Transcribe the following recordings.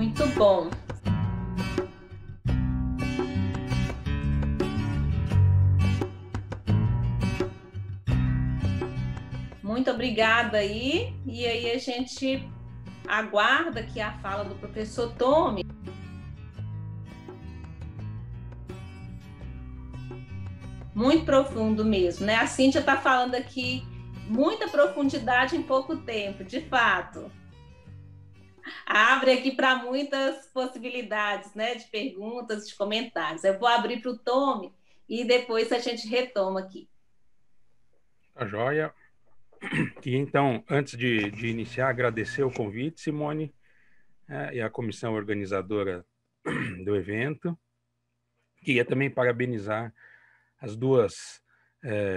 Muito bom. Muito obrigada aí. E aí a gente aguarda aqui a fala do professor Tommy. Muito profundo mesmo, né? A Cíntia está falando aqui muita profundidade em pouco tempo, de fato. Abre aqui para muitas possibilidades, né? De perguntas, de comentários. Eu vou abrir para o Tommy e depois a gente retoma aqui. Tá joia. E então, antes de iniciar, agradecer o convite, Simone, e a comissão organizadora do evento. Queria também parabenizar as duas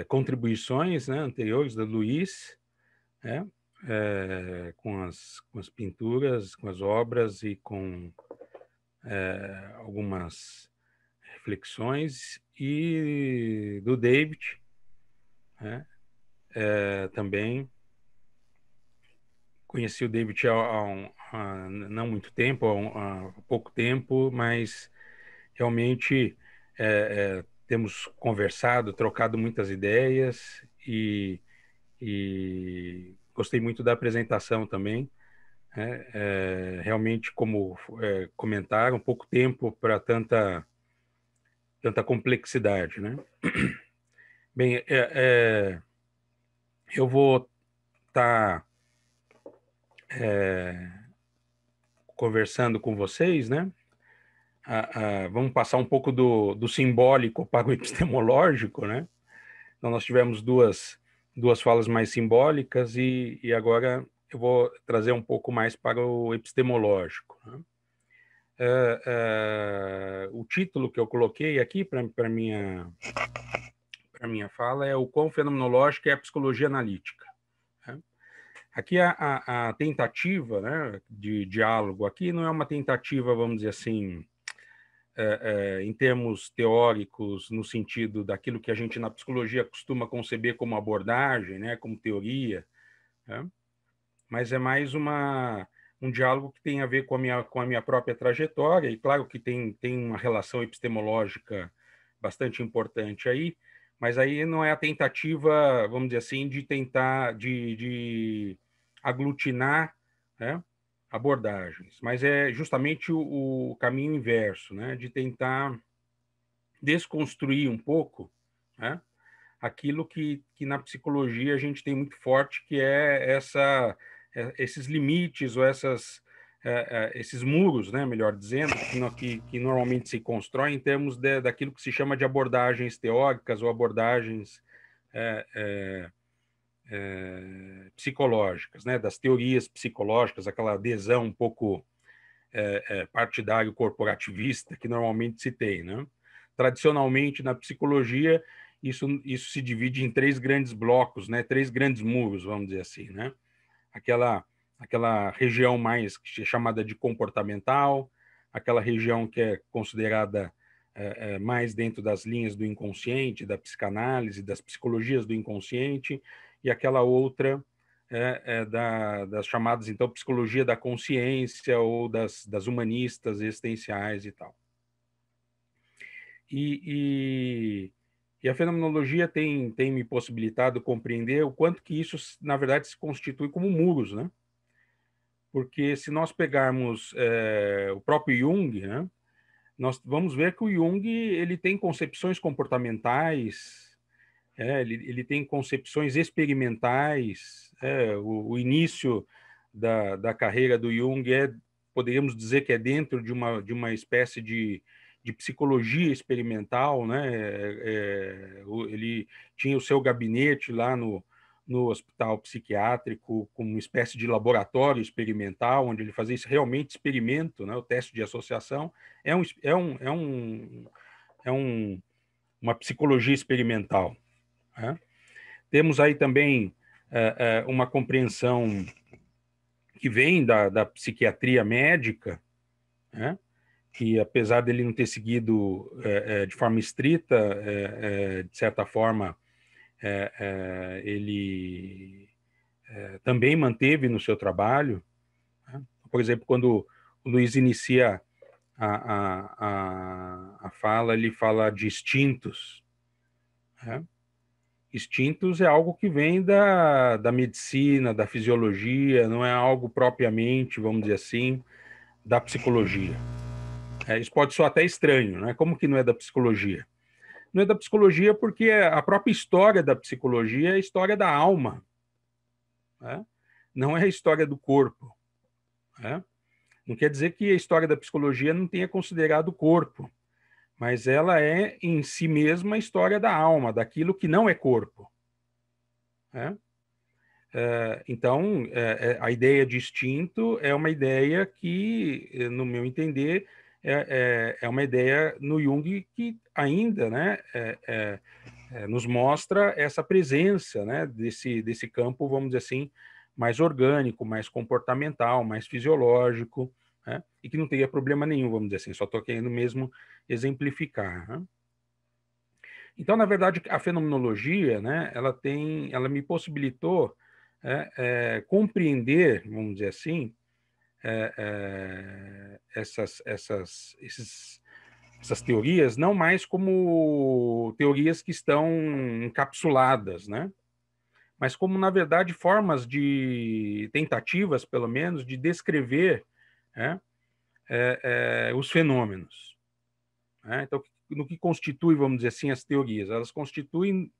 contribuições, né, anteriores da Luiz, né, com as pinturas, com as obras e com algumas reflexões, e do David, né, também. Conheci o David há não muito tempo, há pouco tempo, mas realmente temos conversado, trocado muitas ideias e gostei muito da apresentação também. Realmente, como comentaram, pouco tempo para tanta complexidade, né? Bem, eu vou estar conversando com vocês, né? Vamos passar um pouco do simbólico para o epistemológico, né? Então, nós tivemos duas falas mais simbólicas e agora eu vou trazer um pouco mais para o epistemológico, né? O título que eu coloquei aqui para minha fala é o quão fenomenológica é a psicologia analítica, né? Aqui a tentativa, né, de diálogo aqui não é uma tentativa, vamos dizer assim, em termos teóricos, no sentido daquilo que a gente na psicologia costuma conceber como abordagem, né, como teoria, né? Mas é mais um diálogo que tem a ver com a minha própria trajetória, e claro que tem uma relação epistemológica bastante importante aí, mas aí não é a tentativa, vamos dizer assim, de tentar de aglutinar, né, abordagens, mas é justamente o caminho inverso, né, de tentar desconstruir um pouco, né, aquilo que na psicologia a gente tem muito forte, que é esses limites ou esses muros, né, melhor dizendo, que normalmente se constrói em termos daquilo que se chama de abordagens teóricas ou abordagens psicológicas, né, das teorias psicológicas, aquela adesão um pouco partidário corporativista que normalmente se tem, né? Tradicionalmente, na psicologia, isso se divide em três grandes blocos, né? Três grandes muros, vamos dizer assim, né? Aquela região mais chamada de comportamental, aquela região que é considerada mais dentro das linhas do inconsciente, da psicanálise, das psicologias do inconsciente, e aquela outra das chamadas, então, psicologia da consciência ou das humanistas existenciais e tal. E a fenomenologia tem me possibilitado compreender o quanto que isso, na verdade, se constitui como muros, né? Porque se nós pegarmos o próprio Jung, né, nós vamos ver que o Jung ele tem concepções comportamentais, ele tem concepções experimentais. O início da carreira do Jung poderíamos dizer que é dentro de uma espécie de psicologia experimental, né? Ele tinha o seu gabinete lá no hospital psiquiátrico, como uma espécie de laboratório experimental, onde ele fazia esse realmente experimento, né? O teste de associação é uma psicologia experimental, né? Temos aí também uma compreensão que vem da psiquiatria médica, né? Que, apesar dele não ter seguido de forma estrita, de certa forma, ele também manteve no seu trabalho, né? Por exemplo, quando Luiz inicia a fala, ele fala de instintos. Né? Instintos é algo que vem da medicina, da fisiologia, não é algo propriamente, vamos dizer assim, da psicologia. Isso pode soar até estranho, né? Como que não é da psicologia? Não é da psicologia porque a própria história da psicologia é a história da alma, né? Não é a história do corpo. Né? Não quer dizer que a história da psicologia não tenha considerado o corpo, mas ela é em si mesma a história da alma, daquilo que não é corpo. Né? Então, a ideia de instinto é uma ideia que, no meu entender, é uma ideia no Jung que ainda, né, nos mostra essa presença, né, desse campo, vamos dizer assim, mais orgânico, mais comportamental, mais fisiológico, né, e que não teria problema nenhum, vamos dizer assim, só estou querendo mesmo exemplificar. Né? Então, na verdade, a fenomenologia, né, ela me possibilitou compreender, vamos dizer assim, essas teorias não mais como teorias que estão encapsuladas, né? Mas como, na verdade, formas de tentativas, pelo menos, de descrever, né, os fenômenos. Né? Então, no que constitui, vamos dizer assim, as teorias? Elas constituem,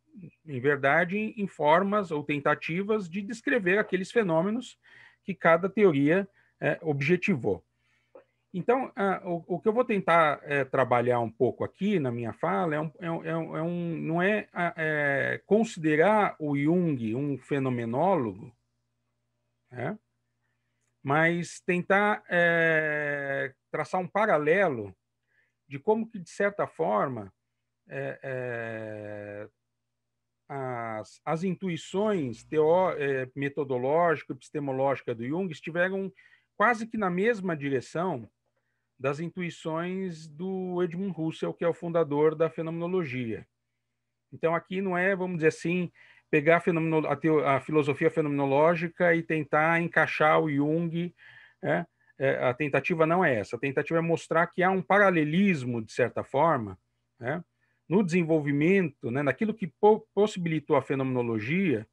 em verdade, em formas ou tentativas de descrever aqueles fenômenos que cada teoria objetivou. Então, o que eu vou tentar trabalhar um pouco aqui na minha fala não é considerar o Jung um fenomenólogo, né? Mas tentar traçar um paralelo de como que, de certa forma, as intuições metodológicas e epistemológicas do Jung estiveram quase que na mesma direção das intuições do Edmund Husserl, que é o fundador da fenomenologia. Então, aqui não é, vamos dizer assim, pegar a filosofia fenomenológica e tentar encaixar o Jung. A tentativa não é essa. A tentativa é mostrar que há um paralelismo, de certa forma, né, no desenvolvimento, né, naquilo que possibilitou a fenomenologia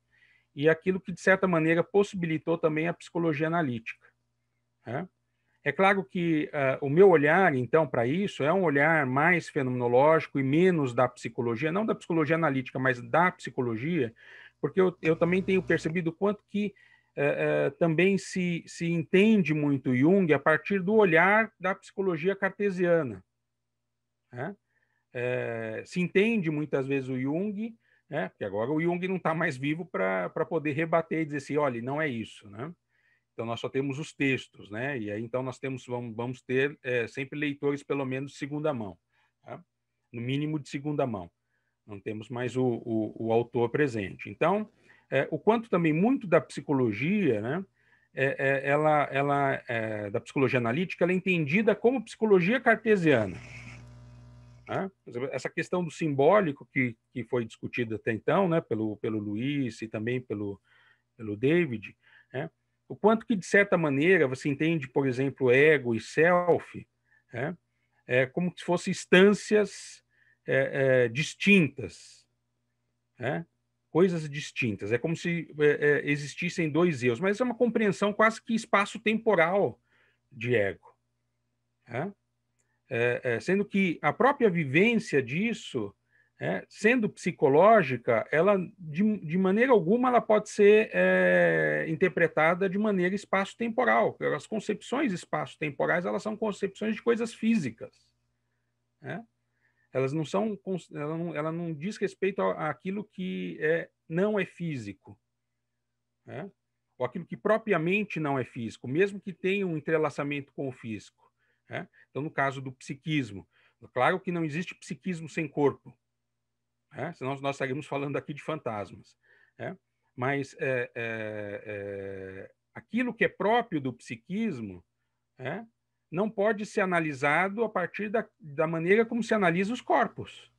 e aquilo que, de certa maneira, possibilitou também a psicologia analítica. Né? É claro que o meu olhar, então, para isso é um olhar mais fenomenológico e menos da psicologia, não da psicologia analítica, mas da psicologia, porque eu também tenho percebido o quanto que também se entende muito Jung a partir do olhar da psicologia cartesiana. Né? Se entende muitas vezes o Jung, né? Porque agora o Jung não está mais vivo para poder rebater e dizer assim, olha, não é isso, né? Então, nós só temos os textos, né? E aí, então, nós vamos ter sempre leitores, pelo menos, de segunda mão, tá? No mínimo de segunda mão. Não temos mais o autor presente. Então, o quanto também muito da psicologia, né? Da psicologia analítica, ela é entendida como psicologia cartesiana. Né? Essa questão do simbólico que foi discutida até então, né? Pelo Luiz e também pelo David, né? O quanto que, de certa maneira, você entende, por exemplo, ego e self, né? Como se fossem instâncias distintas, né? Coisas distintas. É como se existissem dois eus, mas é uma compreensão quase que espaço-temporal de ego. Né? Sendo que a própria vivência disso, sendo psicológica, ela de maneira alguma ela pode ser interpretada de maneira espaço-temporal. As concepções espaço-temporais elas são concepções de coisas físicas. Né? Elas não são, ela não diz respeito àquilo que não é físico, né? Ou aquilo que propriamente não é físico, mesmo que tenha um entrelaçamento com o físico. Né? Então, no caso do psiquismo, claro que não existe psiquismo sem corpo, né? Senão nós estaríamos falando aqui de fantasmas. Né? Mas aquilo que é próprio do psiquismo não pode ser analisado a partir da maneira como se analisa os corpos.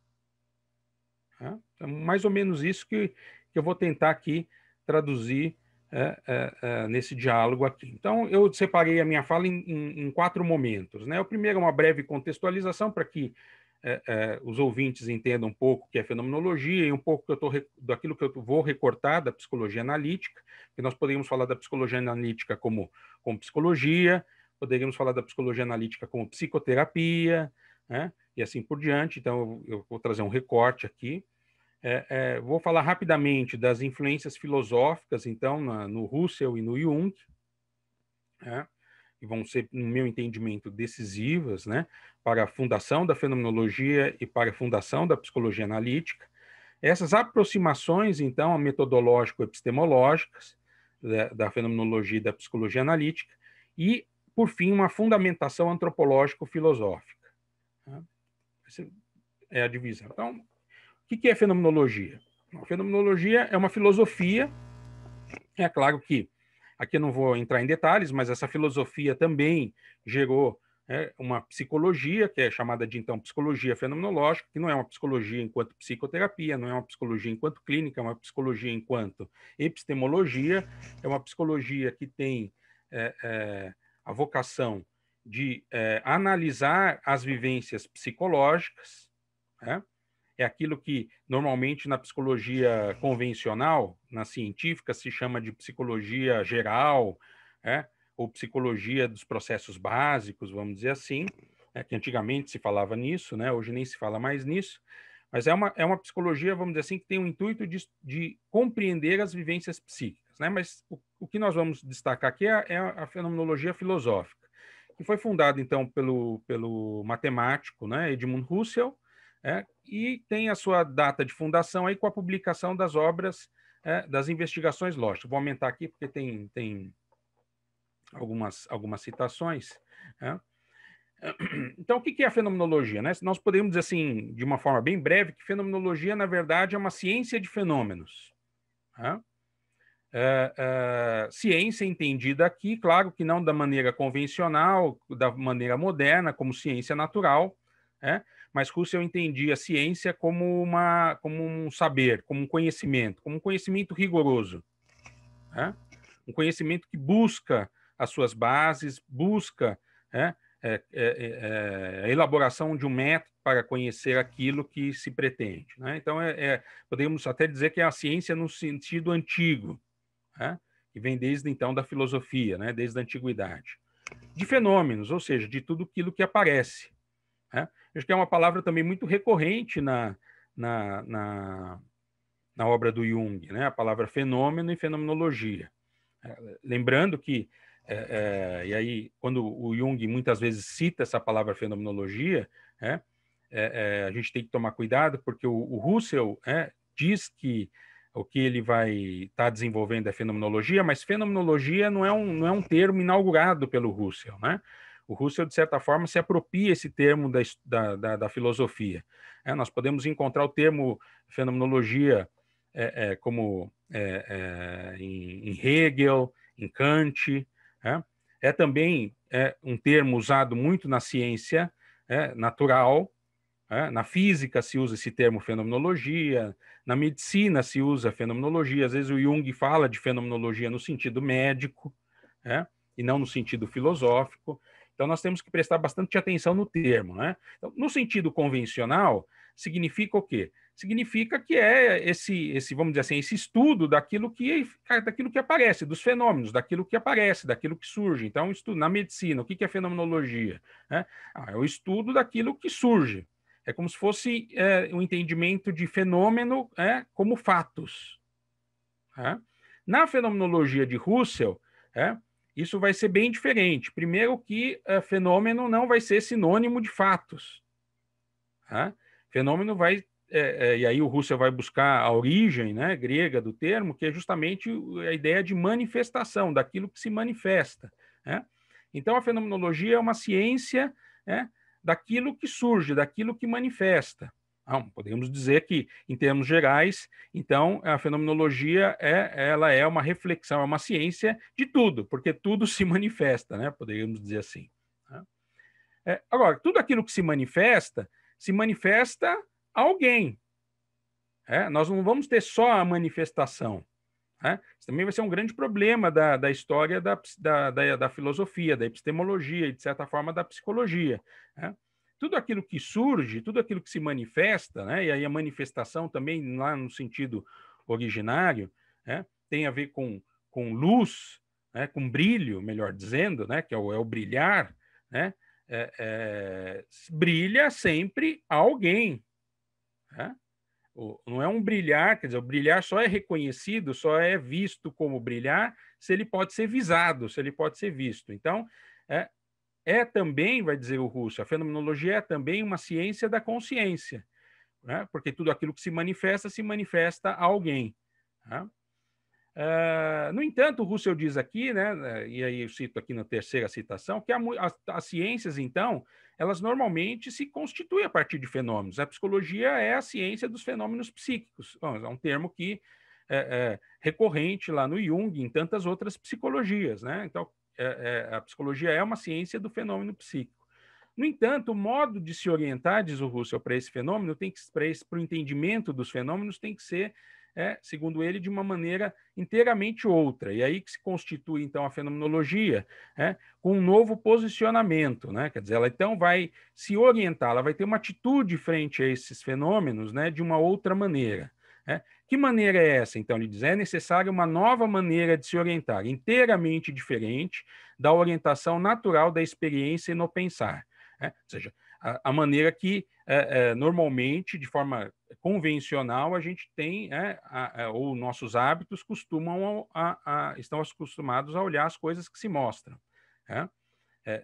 Né? É mais ou menos isso que eu vou tentar aqui traduzir nesse diálogo aqui. Então, eu separei a minha fala em 4 momentos, né? O primeiro é uma breve contextualização para que os ouvintes entendam um pouco o que é fenomenologia e um pouco daquilo que eu vou recortar da psicologia analítica, que nós poderíamos falar da psicologia analítica como psicologia, poderíamos falar da psicologia analítica como psicoterapia, né? E assim por diante. Então, eu vou trazer um recorte aqui. Vou falar rapidamente das influências filosóficas, então, no Husserl e no Jung, né? Que vão ser, no meu entendimento, decisivas, né, para a fundação da fenomenologia e para a fundação da psicologia analítica. Essas aproximações, então, metodológico-epistemológicas da fenomenologia e da psicologia analítica, e, por fim, uma fundamentação antropológico-filosófica. Essa é a divisão. Então, o que é fenomenologia? A fenomenologia é uma filosofia. É claro que aqui eu não vou entrar em detalhes, mas essa filosofia também gerou uma psicologia, que é chamada de, então, psicologia fenomenológica, que não é uma psicologia enquanto psicoterapia, não é uma psicologia enquanto clínica, é uma psicologia enquanto epistemologia, é uma psicologia que tem a vocação de analisar as vivências psicológicas, né? É aquilo que normalmente na psicologia convencional, na científica, se chama de psicologia geral, ou psicologia dos processos básicos, vamos dizer assim, que antigamente se falava nisso, né? Hoje nem se fala mais nisso, mas é uma psicologia, vamos dizer assim, que tem o intuito de compreender as vivências psíquicas, né? Mas o que nós vamos destacar aqui é a fenomenologia filosófica, que foi fundada, então, pelo matemático, né, Edmund Husserl, e tem a sua data de fundação aí com a publicação das obras das investigações lógicas. Vou aumentar aqui porque tem algumas citações. Então, o que é a fenomenologia, né? Nós podemos dizer assim, de uma forma bem breve, que fenomenologia, na verdade, é uma ciência de fenômenos. Ciência entendida aqui, claro que não da maneira convencional, da maneira moderna, como ciência natural, mas Husserl entendia a ciência como um saber, como um conhecimento rigoroso, um conhecimento que busca as suas bases, busca a elaboração de um método para conhecer aquilo que se pretende, né? Então, podemos até dizer que é a ciência no sentido antigo, que vem desde então da filosofia, né? Desde a antiguidade. De fenômenos, ou seja, de tudo aquilo que aparece. Acho que é uma palavra também muito recorrente na obra do Jung, né? A palavra fenômeno e fenomenologia. Lembrando que, e aí, quando o Jung muitas vezes cita essa palavra fenomenologia, a gente tem que tomar cuidado, porque o Husserl diz que o que ele vai estar desenvolvendo é fenomenologia, mas fenomenologia não é um termo inaugurado pelo Husserl, né? O Husserl, de certa forma, se apropria esse termo da filosofia. Nós podemos encontrar o termo fenomenologia como em Hegel, em Kant. É também um termo usado muito na ciência natural. Na física se usa esse termo fenomenologia, na medicina se usa fenomenologia. Às vezes o Jung fala de fenomenologia no sentido médico, e não no sentido filosófico. Então, nós temos que prestar bastante atenção no termo, né? Então, no sentido convencional, significa o quê? Significa que é vamos dizer assim, esse estudo daquilo que aparece, dos fenômenos, daquilo que aparece, daquilo que surge. Então, estudo na medicina, o que é fenomenologia? É o estudo daquilo que surge. É como se fosse um entendimento de fenômeno como fatos. Na fenomenologia de Husserl, isso vai ser bem diferente. Primeiro que fenômeno não vai ser sinônimo de fatos. Fenômeno vai... e aí o Husserl vai buscar a origem, né, grega do termo, que é justamente a ideia de manifestação, daquilo que se manifesta. Então, a fenomenologia é uma ciência daquilo que surge, daquilo que manifesta. Podemos dizer que, em termos gerais, então, a fenomenologia ela é uma reflexão, é uma ciência de tudo, porque tudo se manifesta, né? Poderíamos dizer assim. Agora, tudo aquilo que se manifesta a alguém. Nós não vamos ter só a manifestação. né? Isso também vai ser um grande problema da história da filosofia, da epistemologia e, de certa forma, da psicologia, né? Tudo aquilo que surge, tudo aquilo que se manifesta, né? E aí a manifestação também, lá no sentido originário, né? Tem a ver com luz, né? Com brilho, melhor dizendo, né? Que é o brilhar, né? Brilha sempre alguém, né? Não é um brilhar, quer dizer, o brilhar só é reconhecido, só é visto como brilhar se ele pode ser visado, se ele pode ser visto. Então, também, vai dizer o Russo, a fenomenologia é também uma ciência da consciência, né? Porque tudo aquilo que se manifesta a alguém, né? No entanto, o Russell diz aqui, né, e aí eu cito aqui na terceira citação, que as ciências, então, elas normalmente se constituem a partir de fenômenos. A psicologia é a ciência dos fenômenos psíquicos. Bom, é um termo que é recorrente lá no Jung e em tantas outras psicologias, né? Então, a psicologia é uma ciência do fenômeno psíquico. No entanto, o modo de se orientar, diz o Russell, para esse fenômeno, para o entendimento dos fenômenos, tem que ser, segundo ele, de uma maneira inteiramente outra. E aí que se constitui, então, a fenomenologia, com um novo posicionamento, né? Quer dizer, ela então vai se orientar, ela vai ter uma atitude frente a esses fenômenos, né, de uma outra maneira. Que maneira é essa? Então, ele diz, é necessária uma nova maneira de se orientar, inteiramente diferente da orientação natural da experiência e no pensar. Ou seja, a maneira que normalmente, de forma convencional, a gente tem, ou nossos hábitos estão acostumados a olhar as coisas que se mostram.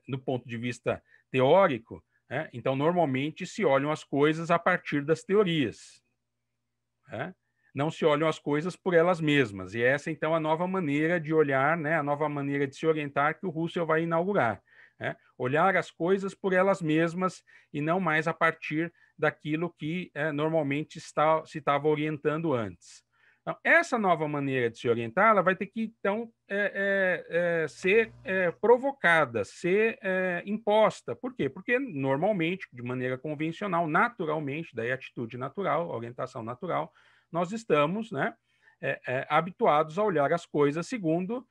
Do ponto de vista teórico, então, normalmente se olham as coisas a partir das teorias. Não se olham as coisas por elas mesmas. E essa, então, é a nova maneira de olhar, né, a nova maneira de se orientar que o Russell vai inaugurar. Olhar as coisas por elas mesmas e não mais a partir daquilo que normalmente se estava orientando antes. Então, essa nova maneira de se orientar, ela vai ter que, então, ser provocada, ser imposta. Por quê? Porque, normalmente, de maneira convencional, naturalmente, daí atitude natural, orientação natural, nós estamos, né, habituados a olhar as coisas segundo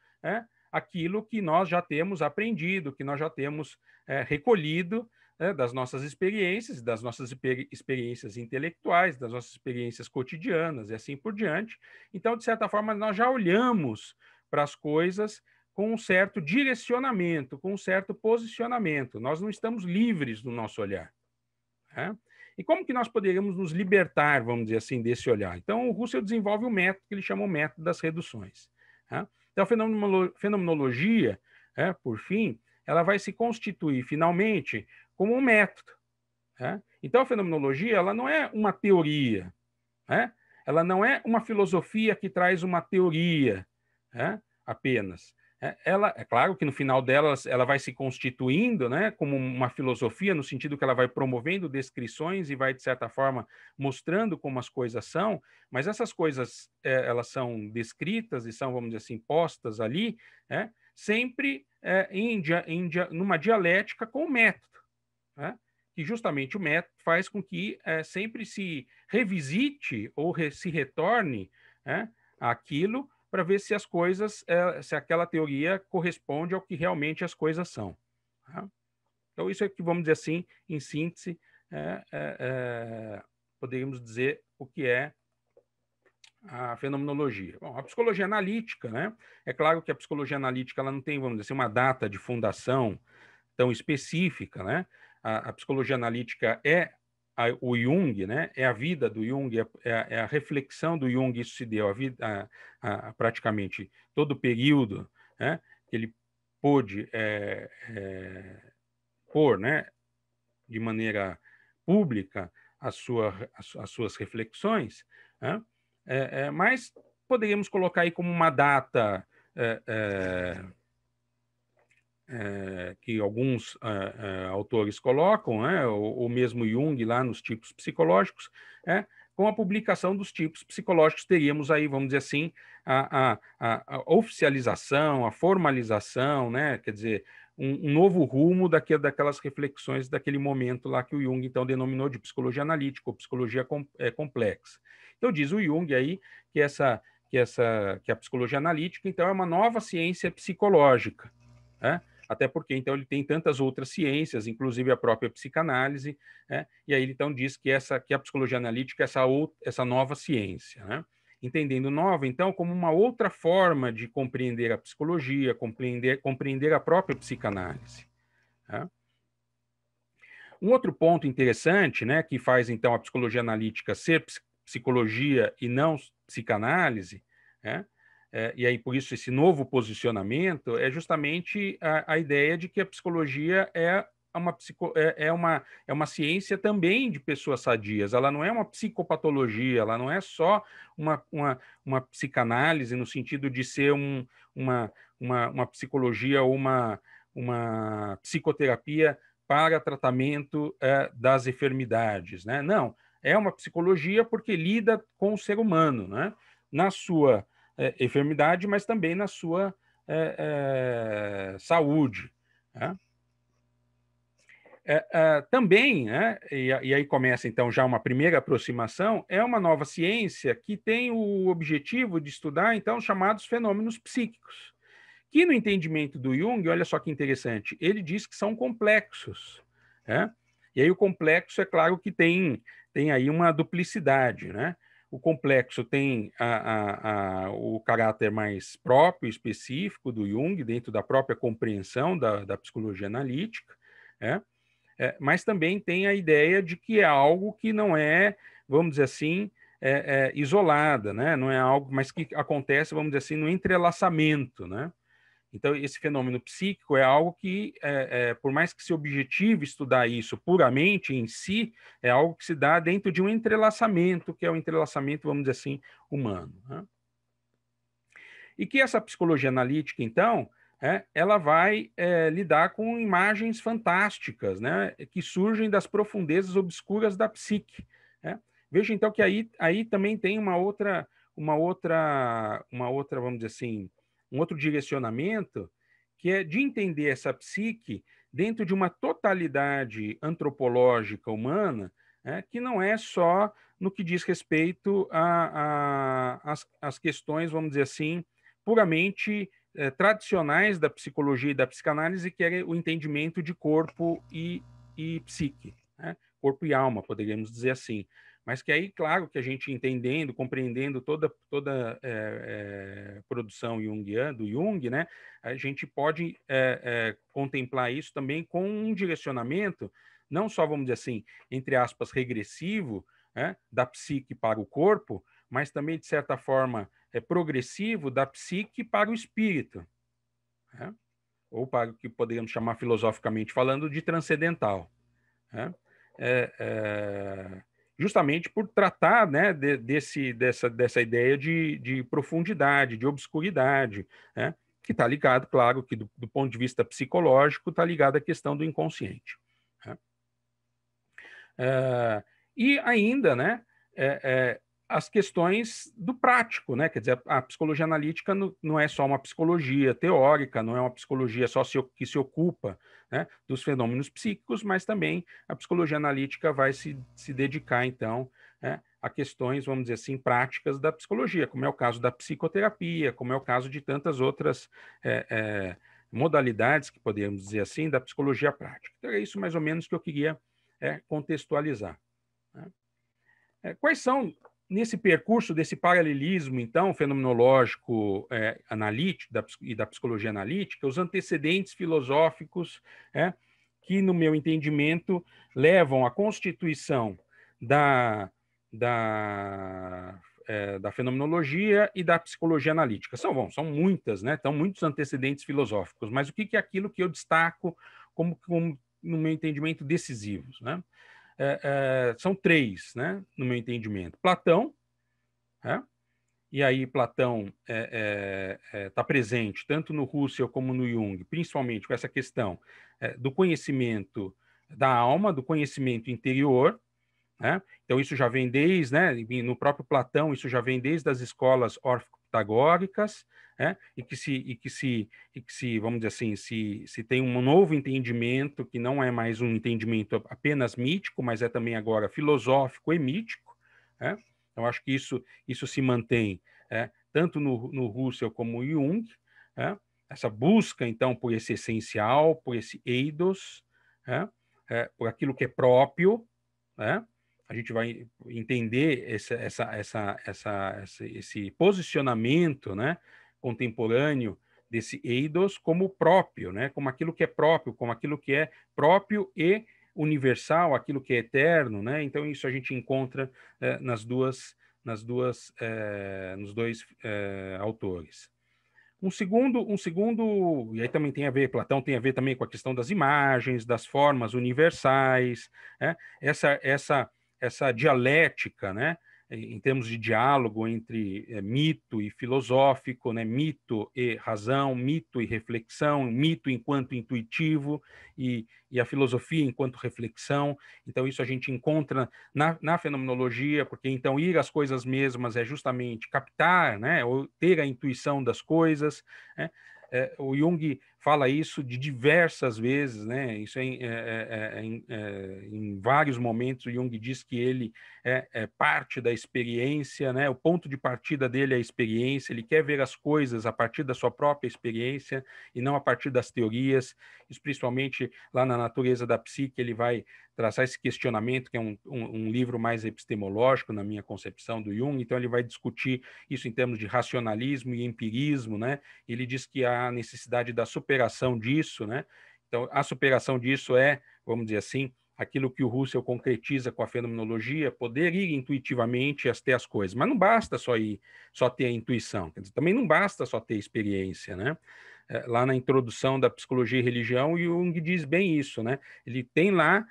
aquilo que nós já temos aprendido, que nós já temos recolhido das nossas experiências intelectuais, das nossas experiências cotidianas e assim por diante. Então, de certa forma, nós já olhamos para as coisas com um certo direcionamento, com um certo posicionamento. Nós não estamos livres do nosso olhar. E como que nós poderíamos nos libertar, vamos dizer assim, desse olhar? Então, o Russell desenvolve um método que ele chama o método das reduções. Então, a fenomenologia, por fim, ela vai se constituir, finalmente, como um método. Então, a fenomenologia, ela não é uma teoria, ela não é uma filosofia que traz uma teoria apenas. É claro que no final dela ela vai se constituindo, né, como uma filosofia, no sentido que ela vai promovendo descrições e vai, de certa forma, mostrando como as coisas são, mas essas coisas elas são descritas e são, vamos dizer assim, postas ali, sempre numa dialética com o método, que justamente o método faz com que sempre se revisite ou se retorne àquilo para ver se as coisas, se aquela teoria corresponde ao que realmente as coisas são. Então, isso é que, vamos dizer assim, em síntese, poderíamos dizer o que é a fenomenologia. Bom, a psicologia analítica, né? É claro que a psicologia analítica ela não tem, vamos dizer assim, uma data de fundação tão específica, né? A psicologia analítica é o Jung, né? É a vida do Jung, é a reflexão do Jung, isso se deu a praticamente todo o período, né? Que ele pôde pôr, né? De maneira pública as suas reflexões, né? Mas poderíamos colocar aí como uma data que alguns autores colocam, o mesmo Jung lá nos tipos psicológicos, com a publicação dos tipos psicológicos, teríamos aí, vamos dizer assim, a oficialização, a formalização, né? Quer dizer, um novo rumo daquelas reflexões daquele momento lá que o Jung, então, denominou de psicologia analítica ou psicologia complexa. Então, diz o Jung aí que que a psicologia analítica, então, é uma nova ciência psicológica, né? Até porque, então, ele tem tantas outras ciências, inclusive a própria psicanálise, né? E aí ele, então, diz que a psicologia analítica é essa nova ciência, né? Entendendo nova, então, como uma outra forma de compreender a psicologia, compreender a própria psicanálise, né? Um outro ponto interessante, né, que faz, então, a psicologia analítica ser psicologia e não psicanálise, né? E aí, por isso, esse novo posicionamento é justamente a ideia de que a psicologia é uma ciência também de pessoas sadias, ela não é uma psicopatologia, ela não é só uma psicanálise no sentido de ser uma psicologia ou uma psicoterapia para tratamento das enfermidades, né? Não, é uma psicologia porque lida com o ser humano, né? Na sua enfermidade, mas também na sua saúde, né? Também, né, e aí começa então já uma primeira aproximação, é uma nova ciência que tem o objetivo de estudar então os chamados fenômenos psíquicos, que no entendimento do Jung, olha só que interessante, ele diz que são complexos, né? E aí o complexo, é claro que tem aí uma duplicidade, né? O complexo tem o caráter mais próprio, específico do Jung, dentro da própria compreensão da psicologia analítica, né? Mas também tem a ideia de que é algo que não é, vamos dizer assim, isolada, né? Não é algo, mas que acontece, vamos dizer assim, no entrelaçamento, né? Então, esse fenômeno psíquico é algo que, por mais que se objetive estudar isso puramente em si, é algo que se dá dentro de um entrelaçamento, que é o entrelaçamento, vamos dizer assim, humano, né? E que essa psicologia analítica, então, ela vai lidar com imagens fantásticas, né, que surgem das profundezas obscuras da psique, né? Veja, então, que aí também tem uma outra, vamos dizer assim, um outro direcionamento, que é de entender essa psique dentro de uma totalidade antropológica humana, né, que não é só no que diz respeito às questões, vamos dizer assim, puramente tradicionais da psicologia e da psicanálise, que é o entendimento de corpo e psique, né? Corpo e alma, poderíamos dizer assim. Mas que aí, claro, que a gente entendendo, compreendendo toda produção junguiana, do Jung, né, a gente pode contemplar isso também com um direcionamento, não só, vamos dizer assim, entre aspas, regressivo, né, da psique para o corpo, mas também, de certa forma, progressivo da psique para o espírito, né? Ou para o que poderíamos chamar filosoficamente falando de transcendental, né? Justamente por tratar, né, dessa ideia de profundidade, de obscuridade, né? Que está ligado, claro, que do ponto de vista psicológico, está ligado à questão do inconsciente, né? E ainda, né, as questões do prático, né? Quer dizer, a psicologia analítica não é só uma psicologia teórica, não é uma psicologia só que se ocupa, né, dos fenômenos psíquicos, mas também a psicologia analítica vai se dedicar, então, a questões, vamos dizer assim, práticas da psicologia, como é o caso da psicoterapia, como é o caso de tantas outras modalidades, que podemos dizer assim, da psicologia prática. Então, é isso mais ou menos que eu queria contextualizar, né? Quais são, nesse percurso desse paralelismo, então, fenomenológico analítico e da psicologia analítica, os antecedentes filosóficos que, no meu entendimento, levam à constituição da fenomenologia e da psicologia analítica? São muitas, né? São muitos antecedentes filosóficos, mas o que é aquilo que eu destaco como no meu entendimento, decisivos, né? São três, né, no meu entendimento. Platão, e aí Platão está presente tanto no Husserl como no Jung, principalmente com essa questão do conhecimento da alma, do conhecimento interior, né? Então isso já vem desde, né, no próprio Platão, isso já vem desde as escolas orfo-pitagóricas, e que se, vamos dizer assim, se tem um novo entendimento, que não é mais um entendimento apenas mítico, mas é também agora filosófico e mítico, né? Eu acho que isso se mantém tanto no Husserl como no Jung, né? Essa busca, então, por esse essencial, por esse eidos, né? Por aquilo que é próprio, né? A gente vai entender esse posicionamento, né, contemporâneo desse eidos como próprio, né, como aquilo que é próprio, como aquilo que é próprio e universal, aquilo que é eterno, né? Então isso a gente encontra nos dois autores. Um segundo, e aí também tem a ver, Platão tem a ver também com a questão das imagens, das formas universais, né? Essa dialética, né? Em termos de diálogo entre mito e filosófico, né? Mito e razão, mito e reflexão, mito enquanto intuitivo e a filosofia enquanto reflexão. Então isso a gente encontra na fenomenologia, porque então ir às coisas mesmas é justamente captar, né? Ou ter a intuição das coisas, né? O Jung fala isso de diversas vezes, né? Isso em vários momentos o Jung diz que ele é parte da experiência, né? O ponto de partida dele é a experiência, ele quer ver as coisas a partir da sua própria experiência e não a partir das teorias. Isso principalmente lá na Natureza da Psique, ele vai traçar esse questionamento, que é um livro mais epistemológico, na minha concepção, do Jung. Então ele vai discutir isso em termos de racionalismo e empirismo, né? Ele diz que há necessidade da superação disso, né? Então a superação disso vamos dizer assim, aquilo que o Husserl concretiza com a fenomenologia, poder ir intuitivamente até as coisas. Mas não basta só ter a intuição, quer dizer, também não basta só ter experiência, né? Lá na introdução da Psicologia e Religião, Jung diz bem isso, né? Ele tem lá,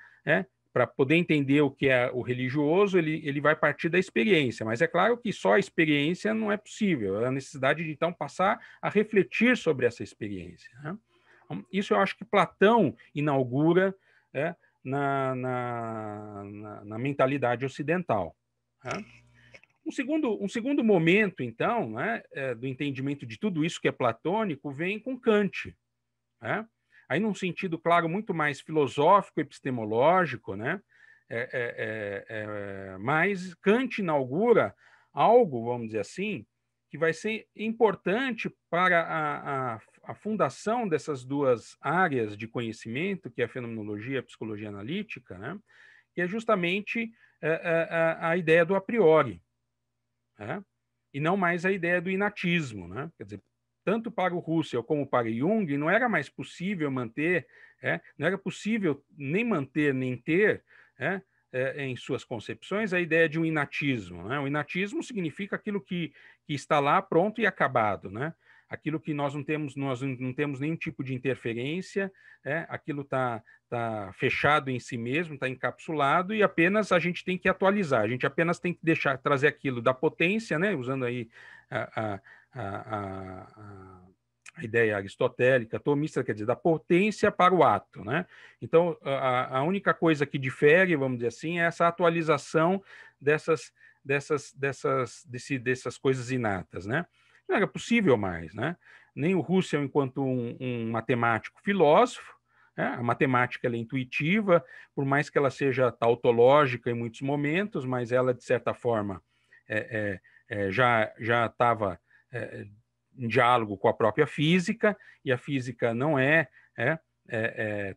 para poder entender o que é o religioso, ele vai partir da experiência, mas é claro que só a experiência não é possível, é a necessidade de, então, passar a refletir sobre essa experiência, né? Isso eu acho que Platão inaugura na mentalidade ocidental, né? Um segundo momento, então, né, do entendimento de tudo isso que é platônico, vem com Kant, né? Aí, num sentido, claro, muito mais filosófico, epistemológico, né? Mas Kant inaugura algo, vamos dizer assim, que vai ser importante para a fundação dessas duas áreas de conhecimento, que é a fenomenologia e a psicologia analítica, né? Que é justamente a ideia do a priori, né? E não mais a ideia do inatismo, né? Quer dizer, tanto para o Husserl como para Jung, não era mais possível manter, não era possível nem manter nem ter, em suas concepções, a ideia de um inatismo, né? O inatismo significa aquilo que está lá pronto e acabado, né? Aquilo que nós não temos nenhum tipo de interferência, aquilo está fechado em si mesmo, está encapsulado e apenas a gente tem que atualizar, a gente apenas tem que trazer aquilo da potência, né? Usando aí a ideia aristotélica, atomista, quer dizer, da potência para o ato, né? Então, a única coisa que difere, vamos dizer assim, é essa atualização dessas coisas inatas, né? Não era possível mais, né? Nem o Husserl, enquanto um matemático filósofo, a matemática ela é intuitiva, por mais que ela seja tautológica em muitos momentos, mas ela, de certa forma, já estava em diálogo com a própria física, e a física não é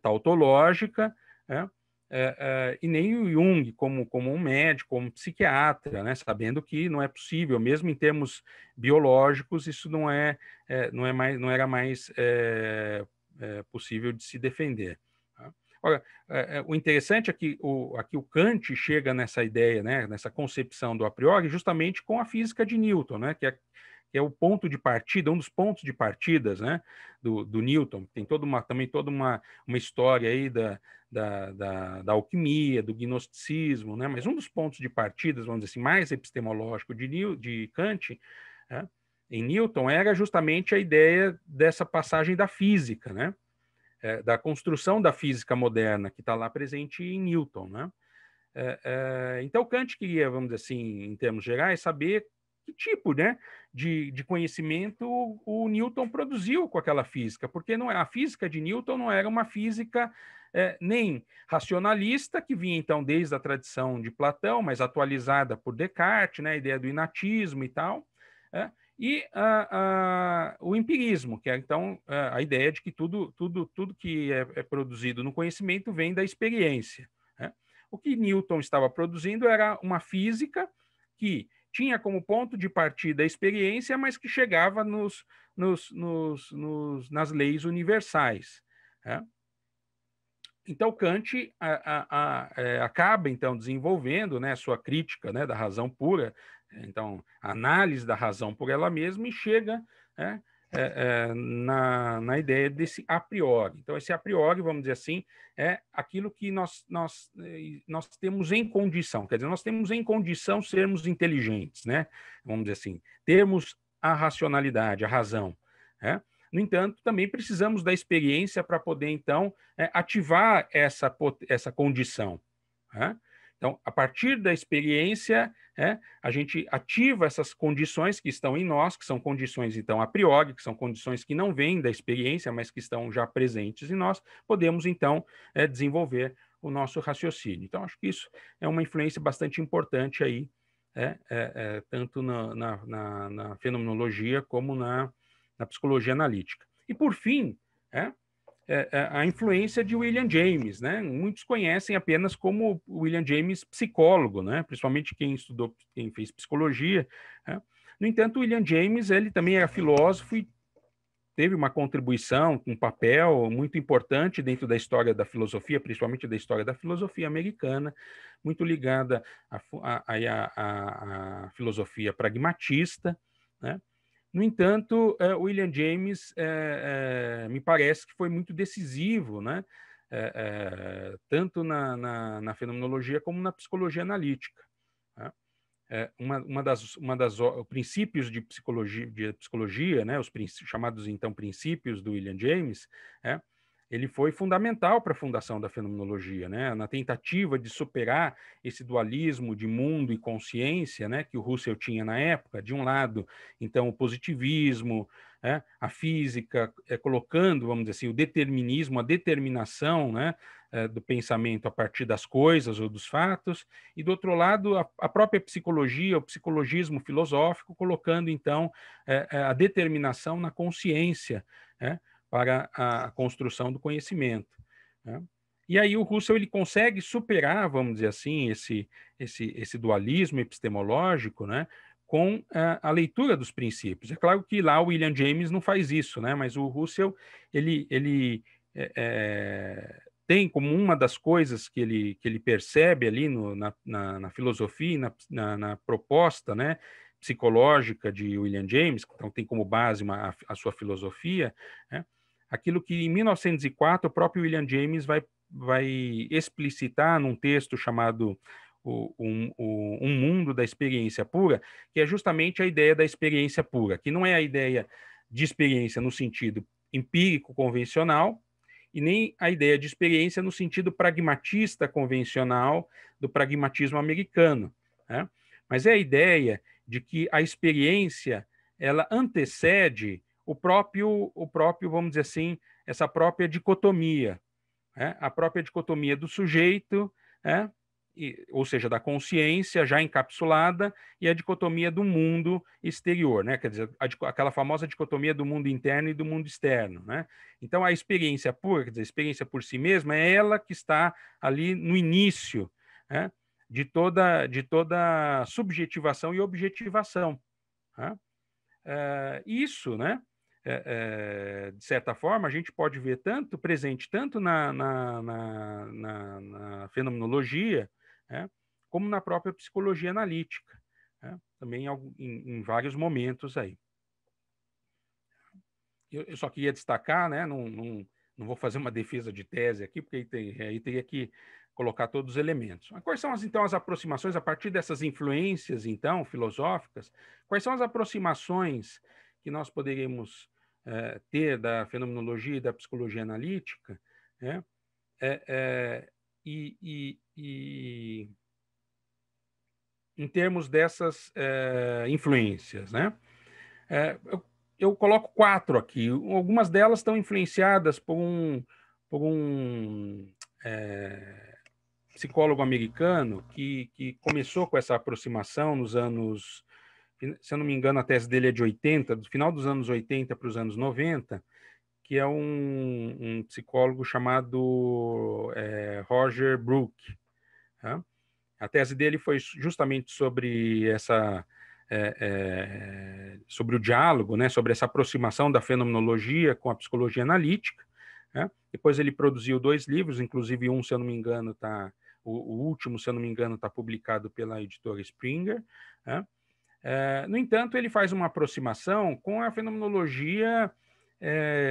tautológica, e nem o Jung como um médico, como um psiquiatra, né, sabendo que não é possível, mesmo em termos biológicos, isso não era mais possível de se defender. Tá? Ora, o interessante é que aqui o Kant chega nessa ideia, né, nessa concepção do a priori, justamente com a física de Newton, né, que é o ponto de partida, um dos pontos de partidas, né, do Newton. Tem também toda uma história aí da alquimia, do gnosticismo, né, mas um dos pontos de partidas, vamos dizer assim, mais epistemológico de Kant, né, em Newton, era justamente a ideia dessa passagem da física, né, da construção da física moderna, que está lá presente em Newton, né. Então, Kant queria, vamos dizer assim, em termos gerais, saber que tipo, né, de conhecimento o Newton produziu com aquela física, porque a física de Newton não era uma física nem racionalista, que vinha então desde a tradição de Platão, mas atualizada por Descartes, né, a ideia do inatismo e tal, e o empirismo, que é, então, a ideia de que tudo que é produzido no conhecimento vem da experiência, né? O que Newton estava produzindo era uma física que tinha como ponto de partida a experiência, mas que chegava nas leis universais, né? Então, Kant acaba, então, desenvolvendo, né, sua crítica, né, da razão pura, então, a análise da razão por ela mesma, e chega, né, na ideia desse a priori. Então, esse a priori, vamos dizer assim, é aquilo que nós temos em condição, quer dizer, nós temos em condição sermos inteligentes, né, vamos dizer assim, termos a racionalidade, a razão, né? No entanto, também precisamos da experiência para poder, então, ativar essa condição, né? Então, a partir da experiência, a gente ativa essas condições que estão em nós, que são condições, então, a priori, que são condições que não vêm da experiência, mas que estão já presentes em nós, podemos, então, desenvolver o nosso raciocínio. Então, acho que isso é uma influência bastante importante aí, tanto na fenomenologia como na psicologia analítica. E, por fim, a influência de William James, né? Muitos conhecem apenas como William James psicólogo, né? Principalmente quem fez psicologia, né? No entanto, William James, ele também era filósofo e teve uma contribuição, um papel muito importante dentro da história da filosofia, principalmente da história da filosofia americana, muito ligada à filosofia pragmatista, né? No entanto, William James me parece que foi muito decisivo, né? Tanto na fenomenologia como na psicologia analítica, né? Os princípios de psicologia, né? Os chamados então princípios do William James, ele foi fundamental para a fundação da fenomenologia, né? Na tentativa de superar esse dualismo de mundo e consciência, né, que o Russell tinha na época. De um lado, então, o positivismo, a física, colocando, vamos dizer assim, o determinismo, a determinação, né, do pensamento a partir das coisas ou dos fatos, e do outro lado, a própria psicologia, o psicologismo filosófico, colocando, então, a determinação na consciência, né, para a construção do conhecimento, né? E aí o Russell ele consegue superar, vamos dizer assim, esse dualismo epistemológico, né, com a leitura dos princípios. É claro que lá o William James não faz isso, né, mas o Russell ele tem como uma das coisas que ele percebe ali na filosofia, na proposta, né, psicológica de William James, então tem como base a sua filosofia, né, aquilo que em 1904 o próprio William James vai explicitar num texto chamado Um Mundo da Experiência Pura, que é justamente a ideia da experiência pura, que não é a ideia de experiência no sentido empírico convencional, e nem a ideia de experiência no sentido pragmatista convencional do pragmatismo americano, né? Mas é a ideia de que a experiência ela antecede o próprio, vamos dizer assim, essa própria dicotomia, né? A própria dicotomia do sujeito, né? Ou seja, da consciência já encapsulada, e a dicotomia do mundo exterior, né? Quer dizer, aquela famosa dicotomia do mundo interno e do mundo externo, né? Então, a experiência pura, quer dizer, a experiência por si mesma, é ela que está ali no início, né, de toda subjetivação e objetivação, né? Isso, né? De certa forma, a gente pode ver tanto presente tanto na fenomenologia, né, como na própria psicologia analítica, né, também em vários momentos aí. Eu só queria destacar, né, não vou fazer uma defesa de tese aqui, porque aí teria que colocar todos os elementos. Mas quais são, então, as aproximações, a partir dessas influências, então, filosóficas, quais são as aproximações que nós poderíamos ter da fenomenologia e da psicologia analítica, né? E em termos dessas influências, né? Eu coloco 4 aqui. Algumas delas estão influenciadas por um psicólogo americano que começou com essa aproximação nos anos se eu não me engano, a tese dele é de 80, do final dos anos 80 para os anos 90, que é um psicólogo chamado Roger Brook. Tá? A tese dele foi justamente sobre sobre o diálogo, né? Sobre essa aproximação da fenomenologia com a psicologia analítica. Né? Depois ele produziu 2 livros, inclusive um, se eu não me engano, o último, se eu não me engano, está publicado pela editora Springer. Né? No entanto, ele faz uma aproximação com a fenomenologia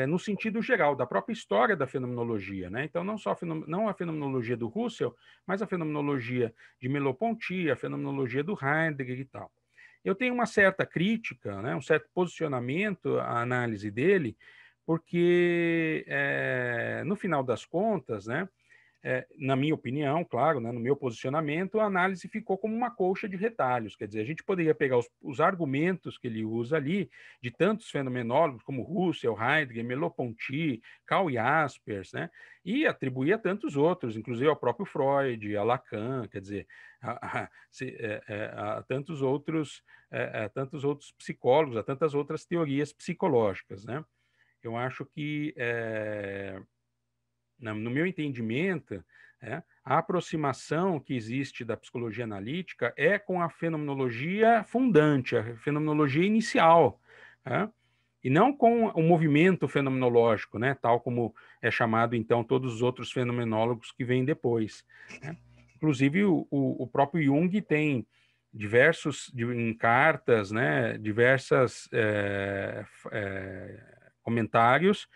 no sentido geral, da própria história da fenomenologia. Né? Então, não a fenomenologia do Husserl, mas a fenomenologia de Merleau-Ponty, a fenomenologia do Heidegger e tal. Eu tenho uma certa crítica, né, um certo posicionamento à análise dele, porque, no final das contas, né, na minha opinião, claro, né, no meu posicionamento, a análise ficou como uma colcha de retalhos. Quer dizer, a gente poderia pegar os argumentos que ele usa ali, de tantos fenomenólogos como Husserl, Heidegger, Merleau-Ponty, Karl Jaspers, né, e atribuir a tantos outros, inclusive ao próprio Freud, a Lacan, quer dizer, a tantos outros psicólogos, a tantas outras teorias psicológicas, né? Eu acho que no meu entendimento, a aproximação que existe da psicologia analítica é com a fenomenologia fundante, a fenomenologia inicial, e não com o movimento fenomenológico, né, tal como é chamado, então, todos os outros fenomenólogos que vêm depois. Né? Inclusive, o próprio Jung tem em cartas, né, diversas comentários,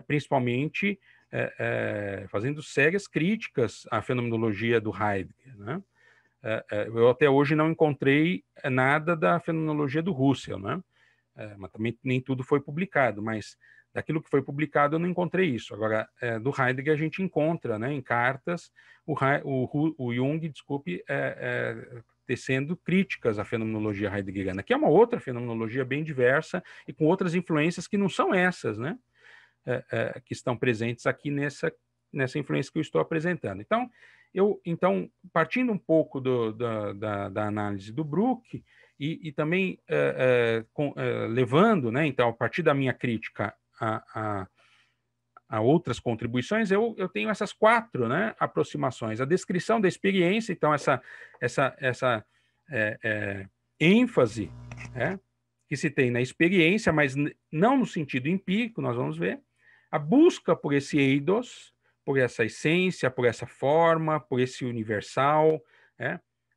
principalmente fazendo sérias críticas à fenomenologia do Heidegger. Né? Eu até hoje não encontrei nada da fenomenologia do Husserl, né? Mas também nem tudo foi publicado, mas daquilo que foi publicado eu não encontrei isso. Agora, do Heidegger a gente encontra, né, em cartas o Jung, desculpe, tecendo críticas à fenomenologia heideggeriana, que é uma outra fenomenologia bem diversa e com outras influências que não são essas, né? Que estão presentes aqui nessa influência que eu estou apresentando. Então, partindo um pouco da análise do Brook e também levando, né, então, a partir da minha crítica a outras contribuições, eu tenho essas 4, né, aproximações. A descrição da experiência, então, essa ênfase, que se tem na experiência, mas não no sentido empírico, nós vamos ver. A busca por esse eidos, por essa essência, por essa forma, por esse universal,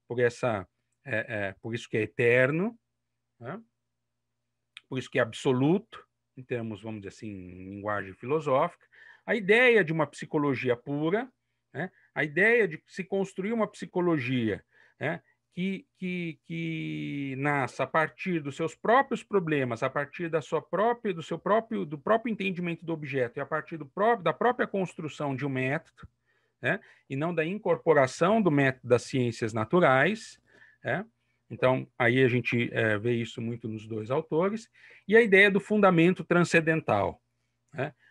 por isso que é eterno, por isso que é absoluto, em termos, vamos dizer assim, em linguagem filosófica. A ideia de uma psicologia pura, a ideia de se construir uma psicologia que nasça a partir dos seus próprios problemas, a partir do próprio entendimento do objeto e a partir da própria construção de um método, e não da incorporação do método das ciências naturais. Então, aí a gente vê isso muito nos 2 autores, e a ideia do fundamento transcendental,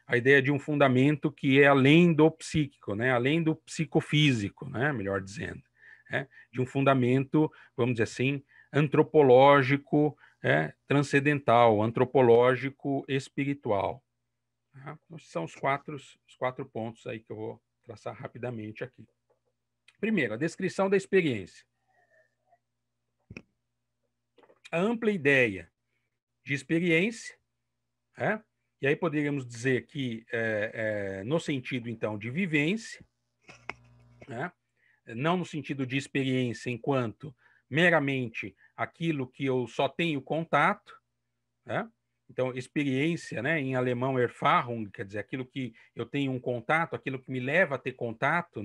a ideia de um fundamento que é além do psíquico, além do psicofísico, melhor dizendo. De um fundamento, vamos dizer assim, antropológico, transcendental, antropológico espiritual. São os quatro pontos aí que eu vou traçar rapidamente aqui. Primeiro, a descrição da experiência. A ampla ideia de experiência, e aí poderíamos dizer que, no sentido, então, de vivência, não no sentido de experiência enquanto meramente aquilo que eu só tenho contato, Então, experiência, em alemão, Erfahrung, quer dizer, aquilo que eu tenho um contato, aquilo que me leva a ter contato,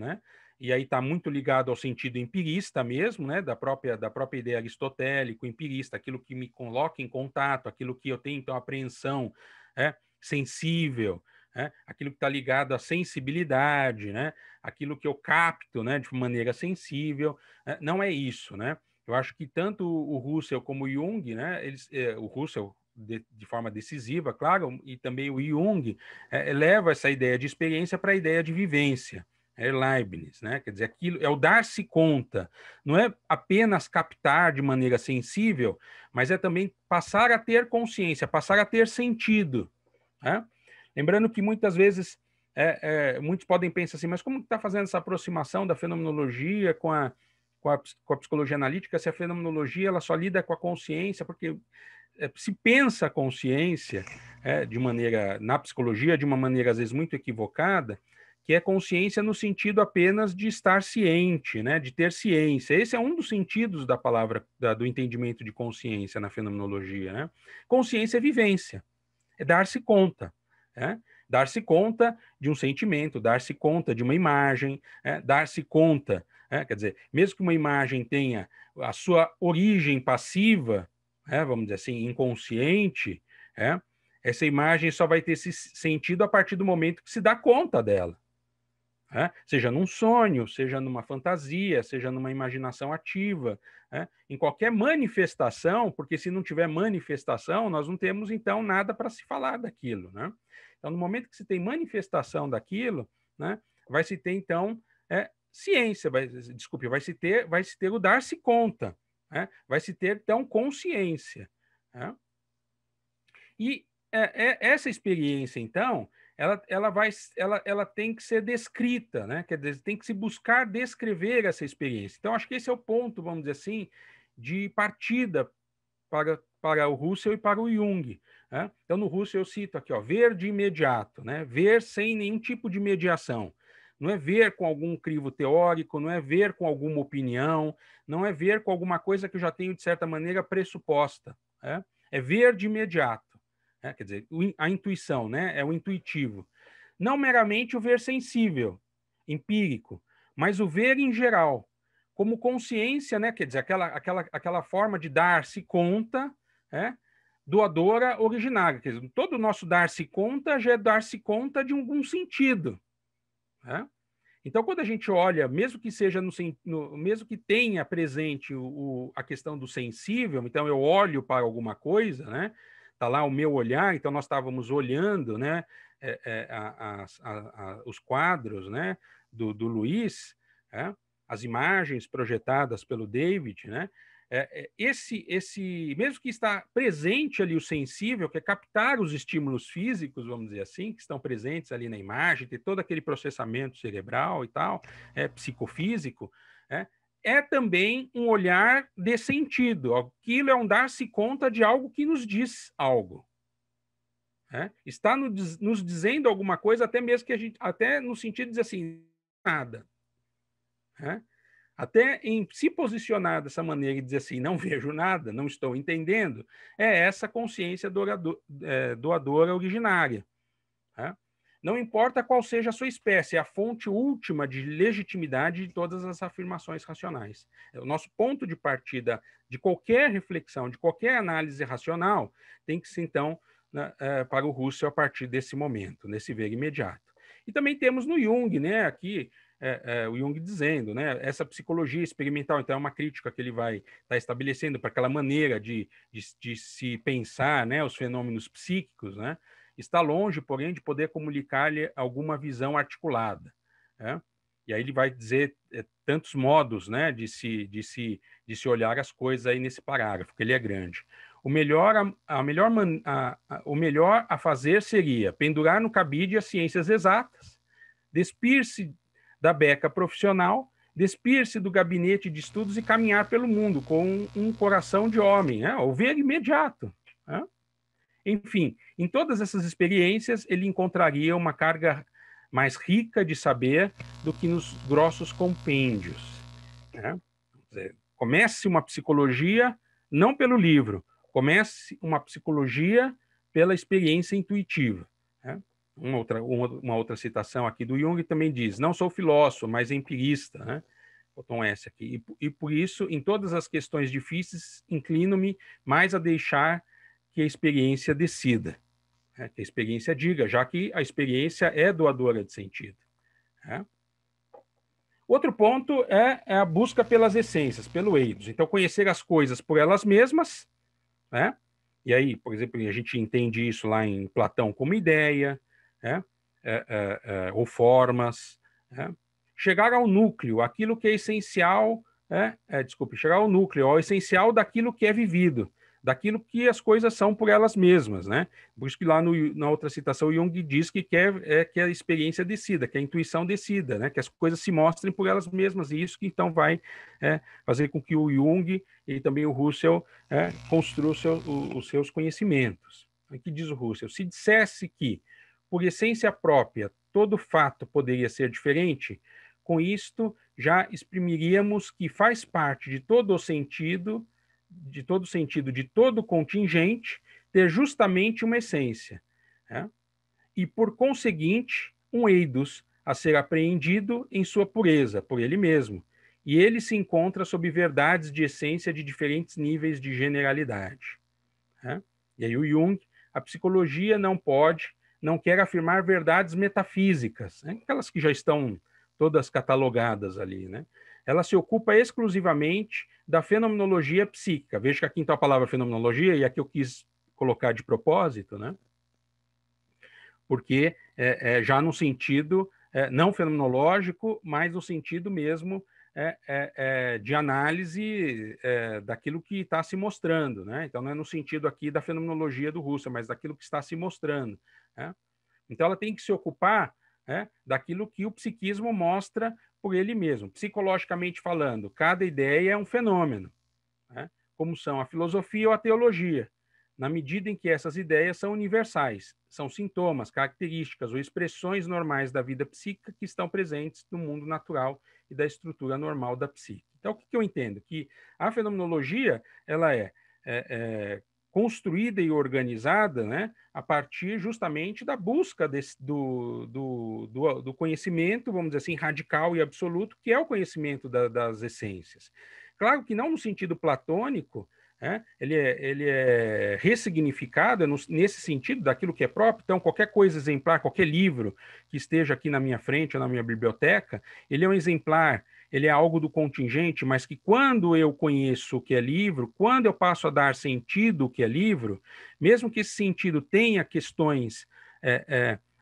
e aí está muito ligado ao sentido empirista mesmo, da própria ideia aristotélica, empirista, aquilo que me coloca em contato, aquilo que eu tenho, então, apreensão sensível, aquilo que está ligado à sensibilidade, aquilo que eu capto, de maneira sensível, não é isso, Eu acho que tanto o Husserl como o Jung, o Husserl de forma decisiva, claro, e também o Jung leva essa ideia de experiência para a ideia de vivência, é Leibniz, né? Quer dizer, aquilo é o dar-se conta, não é apenas captar de maneira sensível, mas é também passar a ter consciência, passar a ter sentido, né? Lembrando que muitas vezes muitos podem pensar assim, mas como está fazendo essa aproximação da fenomenologia com a psicologia analítica, se a fenomenologia ela só lida com a consciência, porque se pensa a consciência de maneira, na psicologia, de uma maneira às vezes muito equivocada, que é consciência no sentido apenas de estar ciente, né, de ter ciência. Esse é um dos sentidos da palavra, do entendimento de consciência na fenomenologia, né? Consciência é vivência, é dar-se conta, né? Dar-se conta de um sentimento, dar-se conta de uma imagem, dar-se conta, quer dizer, mesmo que uma imagem tenha a sua origem passiva, vamos dizer assim, inconsciente, essa imagem só vai ter esse sentido a partir do momento que se dá conta dela. Seja num sonho, seja numa fantasia, seja numa imaginação ativa, em qualquer manifestação, porque se não tiver manifestação, nós não temos, então, nada para se falar daquilo, né? Então, no momento que se tem manifestação daquilo, né, vai se ter, então, ciência, vai se ter o dar-se conta, vai se ter, então, consciência. E essa experiência, então, ela tem que ser descrita, né? Quer dizer, tem que se buscar descrever essa experiência. Então, acho que esse é o ponto, vamos dizer assim, de partida para o Husserl e para o Jung. Né? Então, no Husserl eu cito aqui, ó, ver de imediato, né? Ver sem nenhum tipo de mediação. Não é ver com algum crivo teórico, não é ver com alguma opinião, não é ver com alguma coisa que eu já tenho, de certa maneira, pressuposta. É ver de imediato. Quer dizer, a intuição, né? É o intuitivo. Não meramente o ver sensível, empírico, mas o ver em geral, como consciência, né? Quer dizer, aquela forma de dar-se conta, doadora originária. Quer dizer, todo o nosso dar-se conta já é dar-se conta de algum sentido. Então, quando a gente olha, mesmo que seja mesmo que tenha presente a questão do sensível, então eu olho para alguma coisa, né? Está lá o meu olhar, então nós estávamos olhando, né, os quadros, né, do Luiz, as imagens projetadas pelo David, né, mesmo que está presente ali o sensível, que é captar os estímulos físicos, vamos dizer assim, que estão presentes ali na imagem, ter todo aquele processamento cerebral e tal, psicofísico, é também um olhar de sentido. Aquilo é um dar-se conta de algo que nos diz algo. Está nos dizendo alguma coisa, até mesmo que a gente, até no sentido de dizer assim, nada. Até em se posicionar dessa maneira e dizer assim, não vejo nada, não estou entendendo, é essa consciência doadora originária. Não importa qual seja a sua espécie, é a fonte última de legitimidade de todas as afirmações racionais. O nosso ponto de partida de qualquer reflexão, de qualquer análise racional, tem que ser, então, para o Husserl a partir desse momento, nesse ver imediato. E também temos no Jung, né, aqui, o Jung dizendo, né, essa psicologia experimental, então é uma crítica que ele vai estar estabelecendo para aquela maneira de se pensar, né, os fenômenos psíquicos, né, está longe, porém, de poder comunicar-lhe alguma visão articulada. E aí ele vai dizer tantos modos, né, de se olhar as coisas aí nesse parágrafo, que ele é grande. O melhor a fazer seria pendurar no cabide as ciências exatas, despir-se da beca profissional, despir-se do gabinete de estudos e caminhar pelo mundo com um coração de homem, o ver imediato. Enfim, em todas essas experiências, ele encontraria uma carga mais rica de saber do que nos grossos compêndios. Comece uma psicologia não pelo livro, comece uma psicologia pela experiência intuitiva. Uma outra citação aqui do Jung também diz, não sou filósofo, mas empirista, botam essa aqui. E por isso, em todas as questões difíceis, inclino-me mais a deixar que a experiência decida, que a experiência diga, já que a experiência é doadora de sentido. Outro ponto é a busca pelas essências, pelo eidos. Então, conhecer as coisas por elas mesmas, e aí, por exemplo, a gente entende isso lá em Platão como ideia, ou formas, chegar ao núcleo, aquilo que é essencial, chegar ao núcleo, ao essencial daquilo que é vivido, daquilo que as coisas são por elas mesmas, né? Por isso que lá na outra citação, Jung diz que que a experiência decida, que a intuição decida, né? Que as coisas se mostrem por elas mesmas, e isso que então vai fazer com que o Jung e também o Russell construam os seus conhecimentos. Aqui diz o Russell: se dissesse que, por essência própria, todo fato poderia ser diferente, com isto já exprimiríamos que faz parte de todo sentido, de todo contingente, ter justamente uma essência, né? E, por conseguinte, um eidos a ser apreendido em sua pureza, por ele mesmo, e ele se encontra sob verdades de essência de diferentes níveis de generalidade, né? E aí o Jung: a psicologia não quer afirmar verdades metafísicas, né? Aquelas que já estão todas catalogadas ali, né? Ela se ocupa exclusivamente da fenomenologia psíquica. Veja que aqui então a palavra fenomenologia, e aqui eu quis colocar de propósito, né? Porque já no sentido não fenomenológico, mas no sentido mesmo de análise daquilo que está se mostrando, né? Então não é no sentido aqui da fenomenologia do Russell, mas daquilo que está se mostrando, né? Então ela tem que se ocupar daquilo que o psiquismo mostra por ele mesmo. Psicologicamente falando, cada ideia é um fenômeno, né? Como são a filosofia ou a teologia, na medida em que essas ideias são universais, são sintomas, características ou expressões normais da vida psíquica que estão presentes no mundo natural e da estrutura normal da psique. Então, o que eu entendo? Que a fenomenologia ela é construída e organizada, né, a partir justamente da busca do conhecimento, vamos dizer assim, radical e absoluto, que é o conhecimento das essências. Claro que não no sentido platônico, ele é ressignificado nesse sentido daquilo que é próprio. Então, qualquer coisa exemplar, qualquer livro que esteja aqui na minha frente ou na minha biblioteca, ele é um exemplar, ele é algo do contingente, mas que quando eu conheço o que é livro, quando eu passo a dar sentido ao que é livro, mesmo que esse sentido tenha questões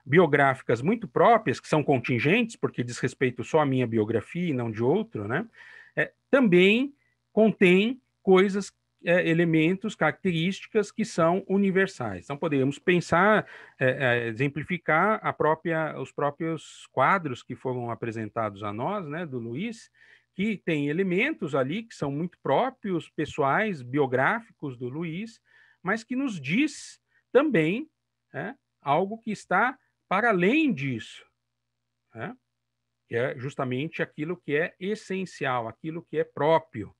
biográficas muito próprias, que são contingentes, porque diz respeito só à minha biografia e não de outro, né? Também contém coisas, elementos, características que são universais. Então, podemos pensar, exemplificar os próprios quadros que foram apresentados a nós, né, do Luiz, que tem elementos ali que são muito próprios, pessoais, biográficos do Luiz, mas que nos diz também algo que está para além disso, né? Que é justamente aquilo que é essencial, aquilo que é próprio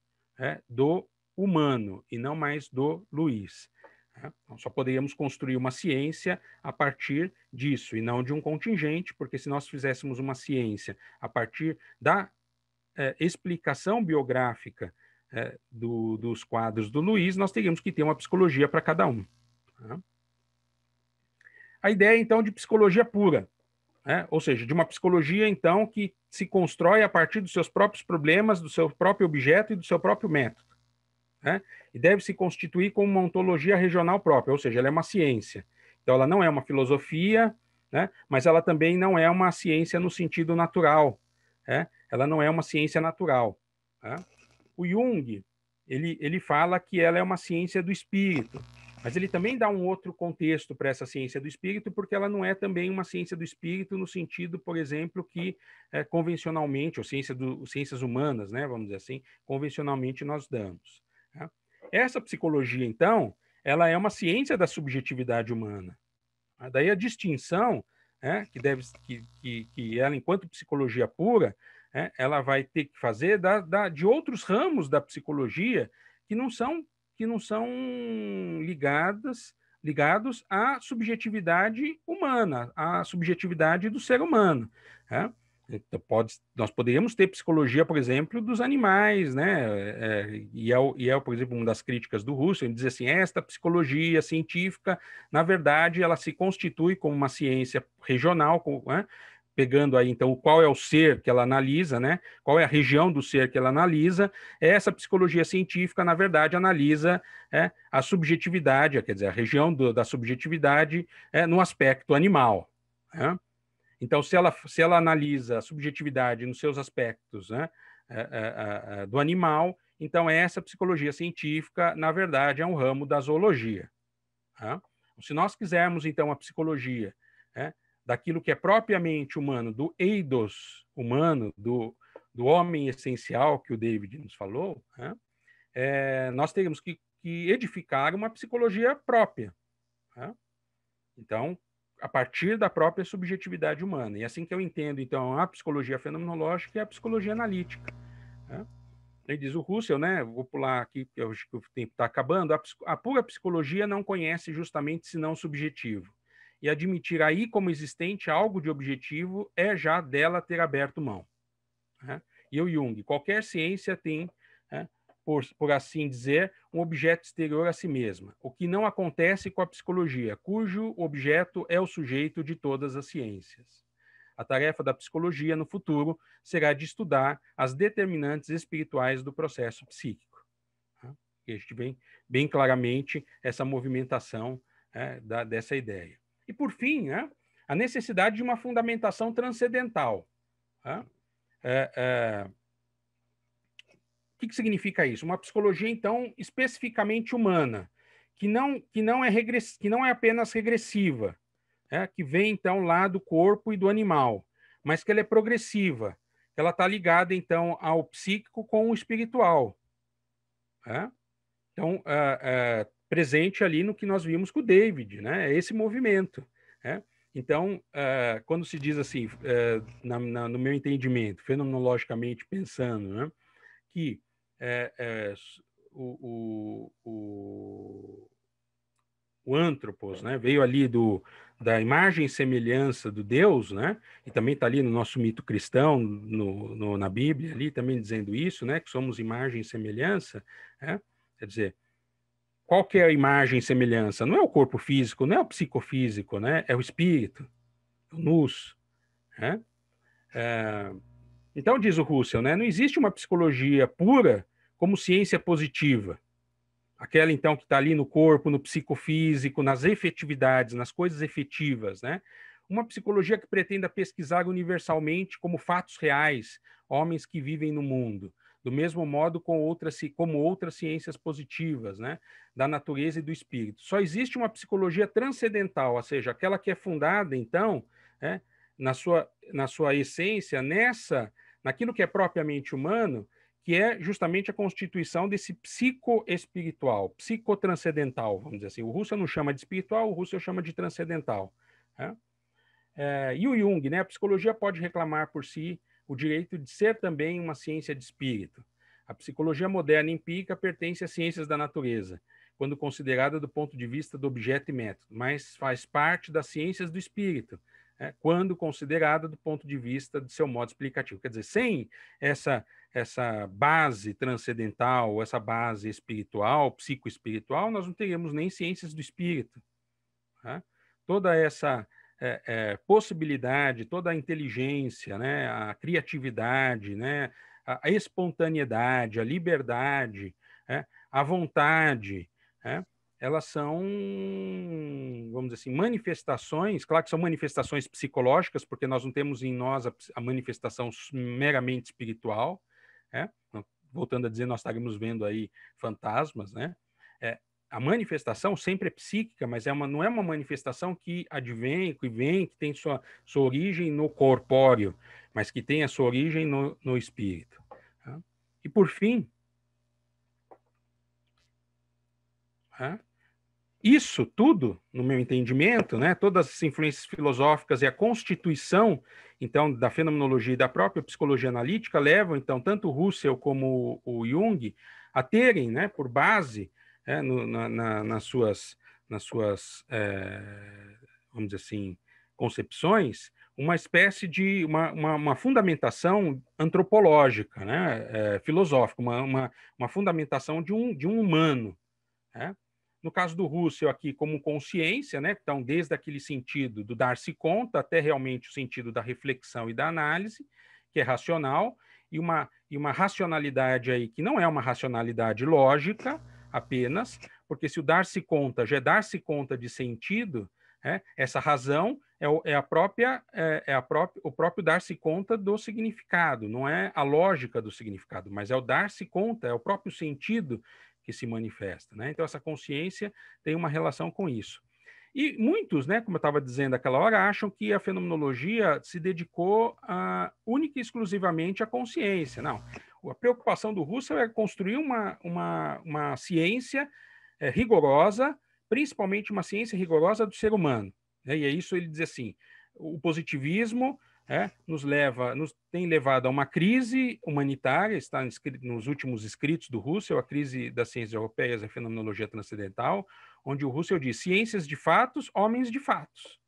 do humano e não mais do Luiz. Então, só poderíamos construir uma ciência a partir disso e não de um contingente, porque se nós fizéssemos uma ciência a partir da explicação biográfica dos quadros do Luiz, nós teríamos que ter uma psicologia para cada um. A ideia, então, de psicologia pura, ou seja, de uma psicologia, então, que se constrói a partir dos seus próprios problemas, do seu próprio objeto e do seu próprio método, e deve se constituir como uma ontologia regional própria, ou seja, ela é uma ciência. Então, ela não é uma filosofia, mas ela também não é uma ciência no sentido natural, ela não é uma ciência natural. O Jung, ele fala que ela é uma ciência do espírito, mas ele também dá um outro contexto para essa ciência do espírito, porque ela não é também uma ciência do espírito no sentido, por exemplo, que convencionalmente, ou ciências humanas, né, vamos dizer assim, convencionalmente nós damos. Essa psicologia, então, ela é uma ciência da subjetividade humana. Daí a distinção, que ela, enquanto psicologia pura, ela vai ter que fazer de outros ramos da psicologia que não são ligados à subjetividade humana, à subjetividade do ser humano. Então, nós poderíamos ter psicologia, por exemplo, dos animais, né? Por exemplo, uma das críticas do Russell, ele diz assim: esta psicologia científica, na verdade, ela se constitui como uma ciência regional, pegando aí, então, qual é o ser que ela analisa, né? Qual é a região do ser que ela analisa. Essa psicologia científica, na verdade, analisa a subjetividade, quer dizer, a região da subjetividade no aspecto animal. Então, se ela analisa a subjetividade nos seus aspectos, né, do animal, então essa psicologia científica, na verdade, é um ramo da zoologia. Tá? Se nós quisermos, então, a psicologia, né, daquilo que é propriamente humano, do eidos humano, do homem essencial que o David nos falou, né, nós teríamos que edificar uma psicologia própria. Tá? Então, a partir da própria subjetividade humana. E assim que eu entendo, então, a psicologia fenomenológica e a psicologia analítica. Né? Ele diz o Russell, né? Vou pular aqui, porque eu acho que o tempo está acabando. A pura psicologia não conhece justamente senão o subjetivo. E admitir aí como existente algo de objetivo é já dela ter aberto mão. Né? E o Jung, qualquer ciência tem, né, por assim dizer, um objeto exterior a si mesma, o que não acontece com a psicologia, cujo objeto é o sujeito de todas as ciências. A tarefa da psicologia no futuro será de estudar as determinantes espirituais do processo psíquico. A gente vê bem claramente essa movimentação dessa ideia. E, por fim, a necessidade de uma fundamentação transcendental. O que significa isso? Uma psicologia, então, especificamente humana, que não é apenas regressiva, que vem, então, lá do corpo e do animal, mas que ela é progressiva, ela está ligada, então, ao psíquico com o espiritual. Então, presente ali no que nós vimos com o David, né? Esse movimento. Então, quando se diz assim, no meu entendimento, fenomenologicamente pensando, né, que o antropos, né, veio ali da imagem e semelhança do Deus, né, e também está ali no nosso mito cristão, na Bíblia, ali também dizendo isso, né, que somos imagem e semelhança, né, quer dizer, qual que é a imagem e semelhança? Não é o corpo físico, não é o psicofísico, né, é o espírito, o nous, né? Então, diz o Russell, né, não existe uma psicologia pura como ciência positiva. Aquela, então, que está ali no corpo, no psicofísico, nas efetividades, nas coisas efetivas, né? Uma psicologia que pretenda pesquisar universalmente como fatos reais, homens que vivem no mundo, do mesmo modo como outras ciências positivas, né? Da natureza e do espírito. Só existe uma psicologia transcendental, ou seja, aquela que é fundada, então, na sua essência, naquilo que é propriamente humano, que é justamente a constituição desse psicoespiritual, psicotranscendental, vamos dizer assim. O Russell não chama de espiritual, o Russell chama de transcendental. Né? E o Jung, né? A psicologia pode reclamar por si o direito de ser também uma ciência de espírito. A psicologia moderna empírica pertence às ciências da natureza, quando considerada do ponto de vista do objeto e método, mas faz parte das ciências do espírito, quando considerada do ponto de vista do seu modo explicativo. Quer dizer, sem essa base transcendental, essa base espiritual, psicoespiritual, nós não teríamos nem ciências do espírito. Tá? Toda essa possibilidade, toda a inteligência, né, a criatividade, né, a espontaneidade, a liberdade, a vontade, elas são, vamos dizer assim, manifestações, claro que são manifestações psicológicas, porque nós não temos em nós a manifestação meramente espiritual, voltando a dizer, nós estaríamos vendo aí fantasmas, né? A manifestação sempre é psíquica, mas não é uma manifestação que advém, que vem, que tem sua origem no corpóreo, mas que tem a sua origem no espírito. Tá? E por fim, isso tudo, no meu entendimento, né, todas as influências filosóficas e a constituição, então, da fenomenologia e da própria psicologia analítica levam, então, tanto o Russell como o Jung a terem, né, por base, nas suas vamos dizer assim, concepções, uma espécie de uma fundamentação antropológica, né, filosófica, uma fundamentação de um humano, né? No caso do Russell aqui, como consciência, né? Então, desde aquele sentido do dar-se conta até realmente o sentido da reflexão e da análise, que é racional, e uma racionalidade aí que não é uma racionalidade lógica apenas, porque se o dar-se conta já é dar-se conta de sentido, essa razão o próprio dar-se conta do significado, não é a lógica do significado, mas é o dar-se conta, é o próprio sentido que se manifesta, né? Então, essa consciência tem uma relação com isso. E muitos, né, como eu estava dizendo naquela hora, acham que a fenomenologia se dedicou única e exclusivamente à consciência. Não. A preocupação do Husserl é construir uma ciência rigorosa, principalmente uma ciência rigorosa do ser humano. Né? E é isso ele diz assim: o positivismo nos tem levado a uma crise humanitária, está nos últimos escritos do Husserl, a crise das ciências europeias e a fenomenologia transcendental, onde o Husserl diz ciências de fatos, homens de fatos.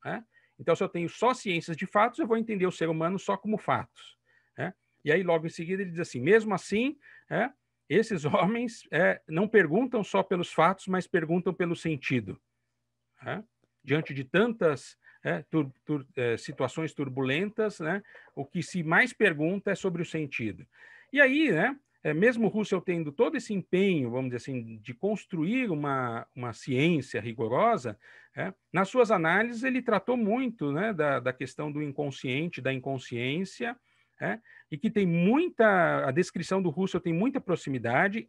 Né? Então, se eu tenho só ciências de fatos, eu vou entender o ser humano só como fatos. Né? E aí, logo em seguida, ele diz assim, mesmo assim, esses homens não perguntam só pelos fatos, mas perguntam pelo sentido. Diante de tantas situações turbulentas, né, o que se mais pergunta é sobre o sentido. E aí, né, mesmo Husserl tendo todo esse empenho, vamos dizer assim, de construir uma ciência rigorosa, nas suas análises ele tratou muito, né, da questão do inconsciente, da inconsciência, e que tem a descrição do Husserl tem muita proximidade.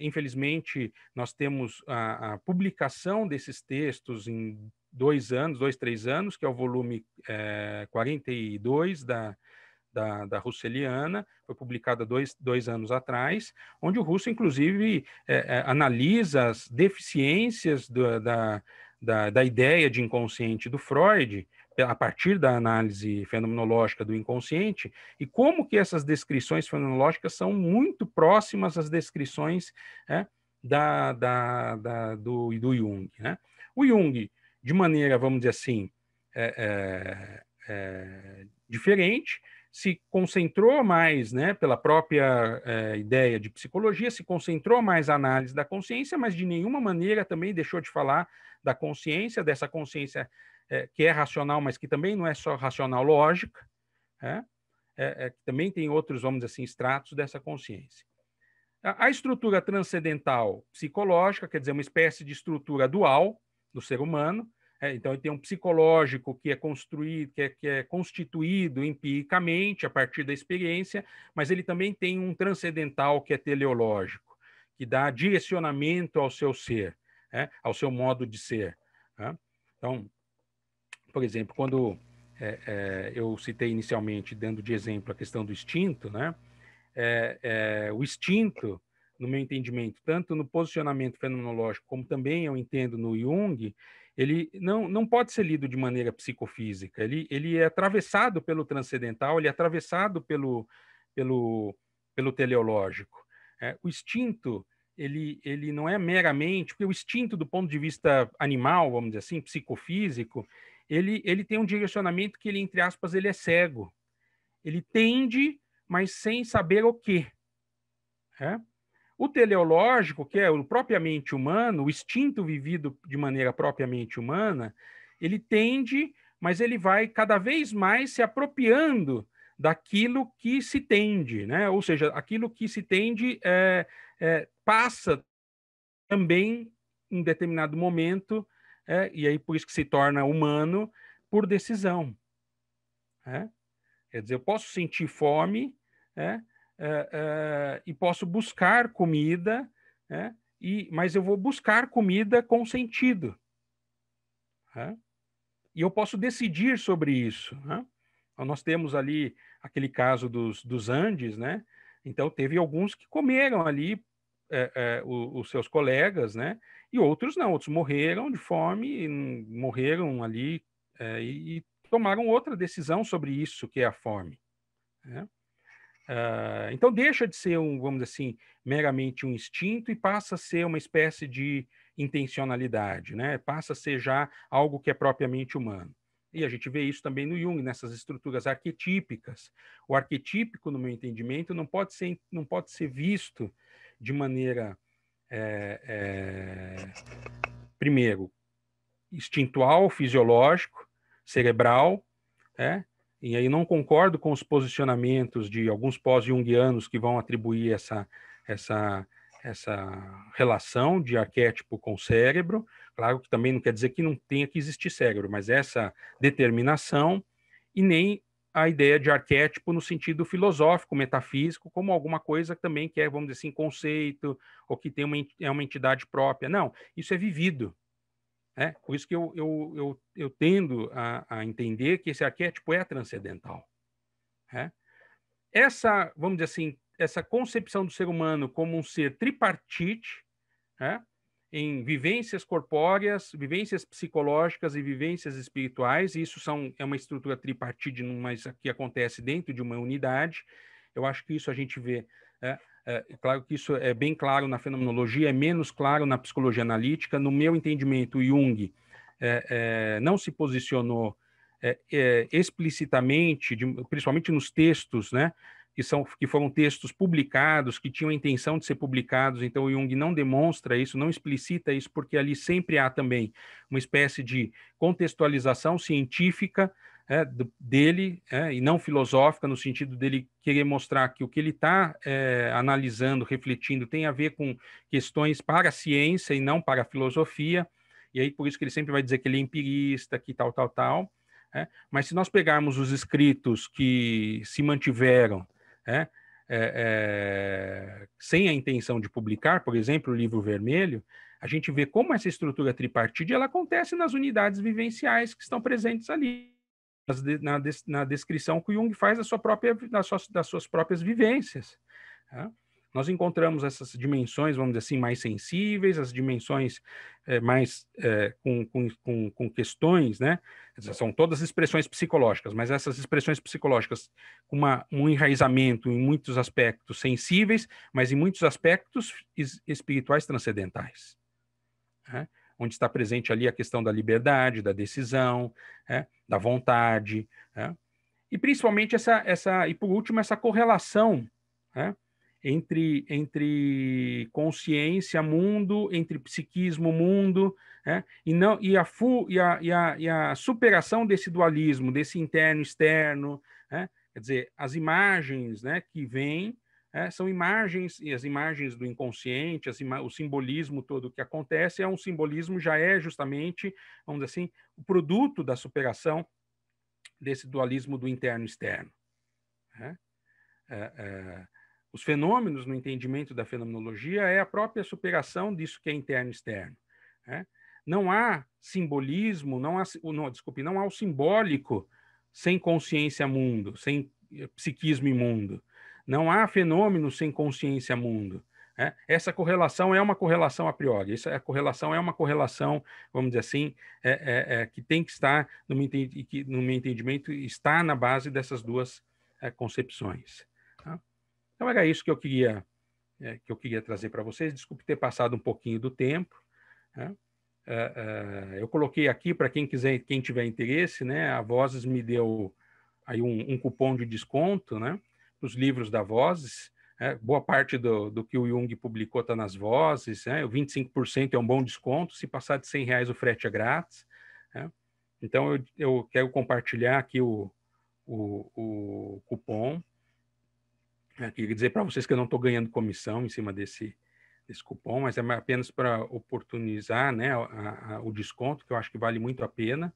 Infelizmente, nós temos a publicação desses textos em 2, 3 anos, que é o volume 42 da Husserliana, foi publicado há dois anos atrás, onde o Husserl, inclusive, analisa as deficiências da ideia de inconsciente do Freud, a partir da análise fenomenológica do inconsciente, e como que essas descrições fenomenológicas são muito próximas às descrições do Jung. Né? O Jung, de maneira, vamos dizer assim, diferente, se concentrou mais, né, pela própria ideia de psicologia, se concentrou mais na análise da consciência, mas de nenhuma maneira também deixou de falar da consciência, dessa consciência que é racional, mas que também não é só racional lógica, que também tem outros, vamos dizer assim, estratos dessa consciência. A estrutura transcendental psicológica, quer dizer, uma espécie de estrutura dual do ser humano. Então, ele tem um psicológico que é construído, que é constituído empiricamente a partir da experiência, mas ele também tem um transcendental que é teleológico, que dá direcionamento ao seu ser, ao seu modo de ser. Então, por exemplo, quando eu citei inicialmente, dando de exemplo a questão do instinto, né? O instinto, no meu entendimento, tanto no posicionamento fenomenológico, como também eu entendo no Jung, ele não pode ser lido de maneira psicofísica. Ele é atravessado pelo transcendental, ele é atravessado pelo teleológico. O instinto, ele não é meramente, porque o instinto, do ponto de vista animal, vamos dizer assim, psicofísico, ele tem um direcionamento que, entre aspas, ele é cego. Ele tende, mas sem saber o quê. O teleológico, que é o propriamente humano, o instinto vivido de maneira propriamente humana, ele tende, mas ele vai cada vez mais se apropriando daquilo que se tende, né? Ou seja, aquilo que se tende passa também, em determinado momento, e aí por isso que se torna humano, por decisão. Quer dizer, eu posso sentir fome, e posso buscar comida, mas eu vou buscar comida com sentido. E eu posso decidir sobre isso. Então, nós temos ali aquele caso dos Andes, né? Então, teve alguns que comeram ali os seus colegas, né? E outros não, outros morreram de fome, morreram ali e tomaram outra decisão sobre isso, que é a fome. Então deixa de ser vamos dizer assim, meramente um instinto e passa a ser uma espécie de intencionalidade, né? Passa a ser já algo que é propriamente humano. E a gente vê isso também no Jung, nessas estruturas arquetípicas. O arquetípico, no meu entendimento, não pode ser visto de maneira, primeiro, instintual, fisiológico, cerebral, e aí não concordo com os posicionamentos de alguns pós-junguianos que vão atribuir essa relação de arquétipo com cérebro. Claro que também não quer dizer que não tenha que existir cérebro, mas essa determinação, e nem a ideia de arquétipo no sentido filosófico, metafísico, como alguma coisa também que é, vamos dizer assim, conceito, ou que tem uma entidade própria. Não, isso é vivido. Por isso que eu tendo a entender que esse arquétipo é transcendental. Essa, vamos dizer assim, essa concepção do ser humano como um ser tripartite, em vivências corpóreas, vivências psicológicas e vivências espirituais, e isso é uma estrutura tripartite, mas que acontece dentro de uma unidade. Eu acho que isso a gente vê, claro que isso é bem claro na fenomenologia, é menos claro na psicologia analítica. No meu entendimento, o Jung não se posicionou explicitamente, principalmente nos textos, né, que foram textos publicados, que tinham a intenção de ser publicados. Então o Jung não demonstra isso, não explicita isso, porque ali sempre há também uma espécie de contextualização científica dele, e não filosófica, no sentido dele querer mostrar que o que ele está analisando, refletindo, tem a ver com questões para a ciência e não para a filosofia, e aí por isso que ele sempre vai dizer que ele é empirista, que tal. Mas se nós pegarmos os escritos que se mantiveram sem a intenção de publicar, por exemplo, o Livro Vermelho, a gente vê como essa estrutura tripartite ela acontece nas unidades vivenciais que estão presentes ali, na descrição que o Jung faz das suas próprias vivências. Nós encontramos essas dimensões, vamos dizer assim, mais sensíveis, as dimensões mais com questões, né? São todas expressões psicológicas, mas essas expressões psicológicas com um enraizamento em muitos aspectos sensíveis, mas em muitos aspectos espirituais transcendentais, onde está presente ali a questão da liberdade, da decisão, da vontade, e principalmente e por último, essa correlação, entre consciência, mundo, entre psiquismo, mundo, e a superação desse dualismo, desse interno e externo. Quer dizer, as imagens, né, que vêm são imagens, e as imagens do inconsciente, o simbolismo todo que acontece é um simbolismo, já é justamente, vamos dizer assim, o produto da superação desse dualismo do interno e externo. Os fenômenos no entendimento da fenomenologia é a própria superação disso que é interno e externo. Não há simbolismo, não há o simbólico sem consciência mundo, sem psiquismo imundo. Não há fenômeno sem consciência mundo. Essa correlação é uma correlação a priori. Essa correlação é uma correlação, vamos dizer assim, que tem que estar, no meu entendimento, está na base dessas duas concepções. Então, era isso que eu queria trazer para vocês. Desculpe ter passado um pouquinho do tempo. Eu coloquei aqui, para quem tiver interesse, né, a Vozes me deu aí um cupom de desconto, né, para os livros da Vozes. Boa parte do que o Jung publicou está nas Vozes. O 25% é um bom desconto. Se passar de R$100, o frete é grátis. Então, eu quero compartilhar aqui o cupom. Queria dizer para vocês que eu não estou ganhando comissão em cima desse cupom, mas é apenas para oportunizar, né, o desconto, que eu acho que vale muito a pena.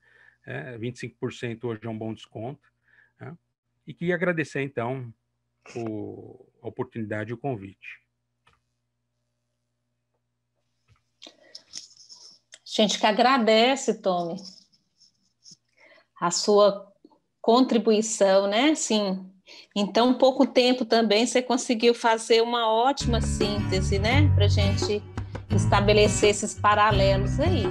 25% hoje é um bom desconto. E queria agradecer, então, a oportunidade e o convite. A gente que agradece, Tony, a sua contribuição, né? Sim. Em tão pouco tempo também você conseguiu fazer uma ótima síntese, né? Para a gente estabelecer esses paralelos aí.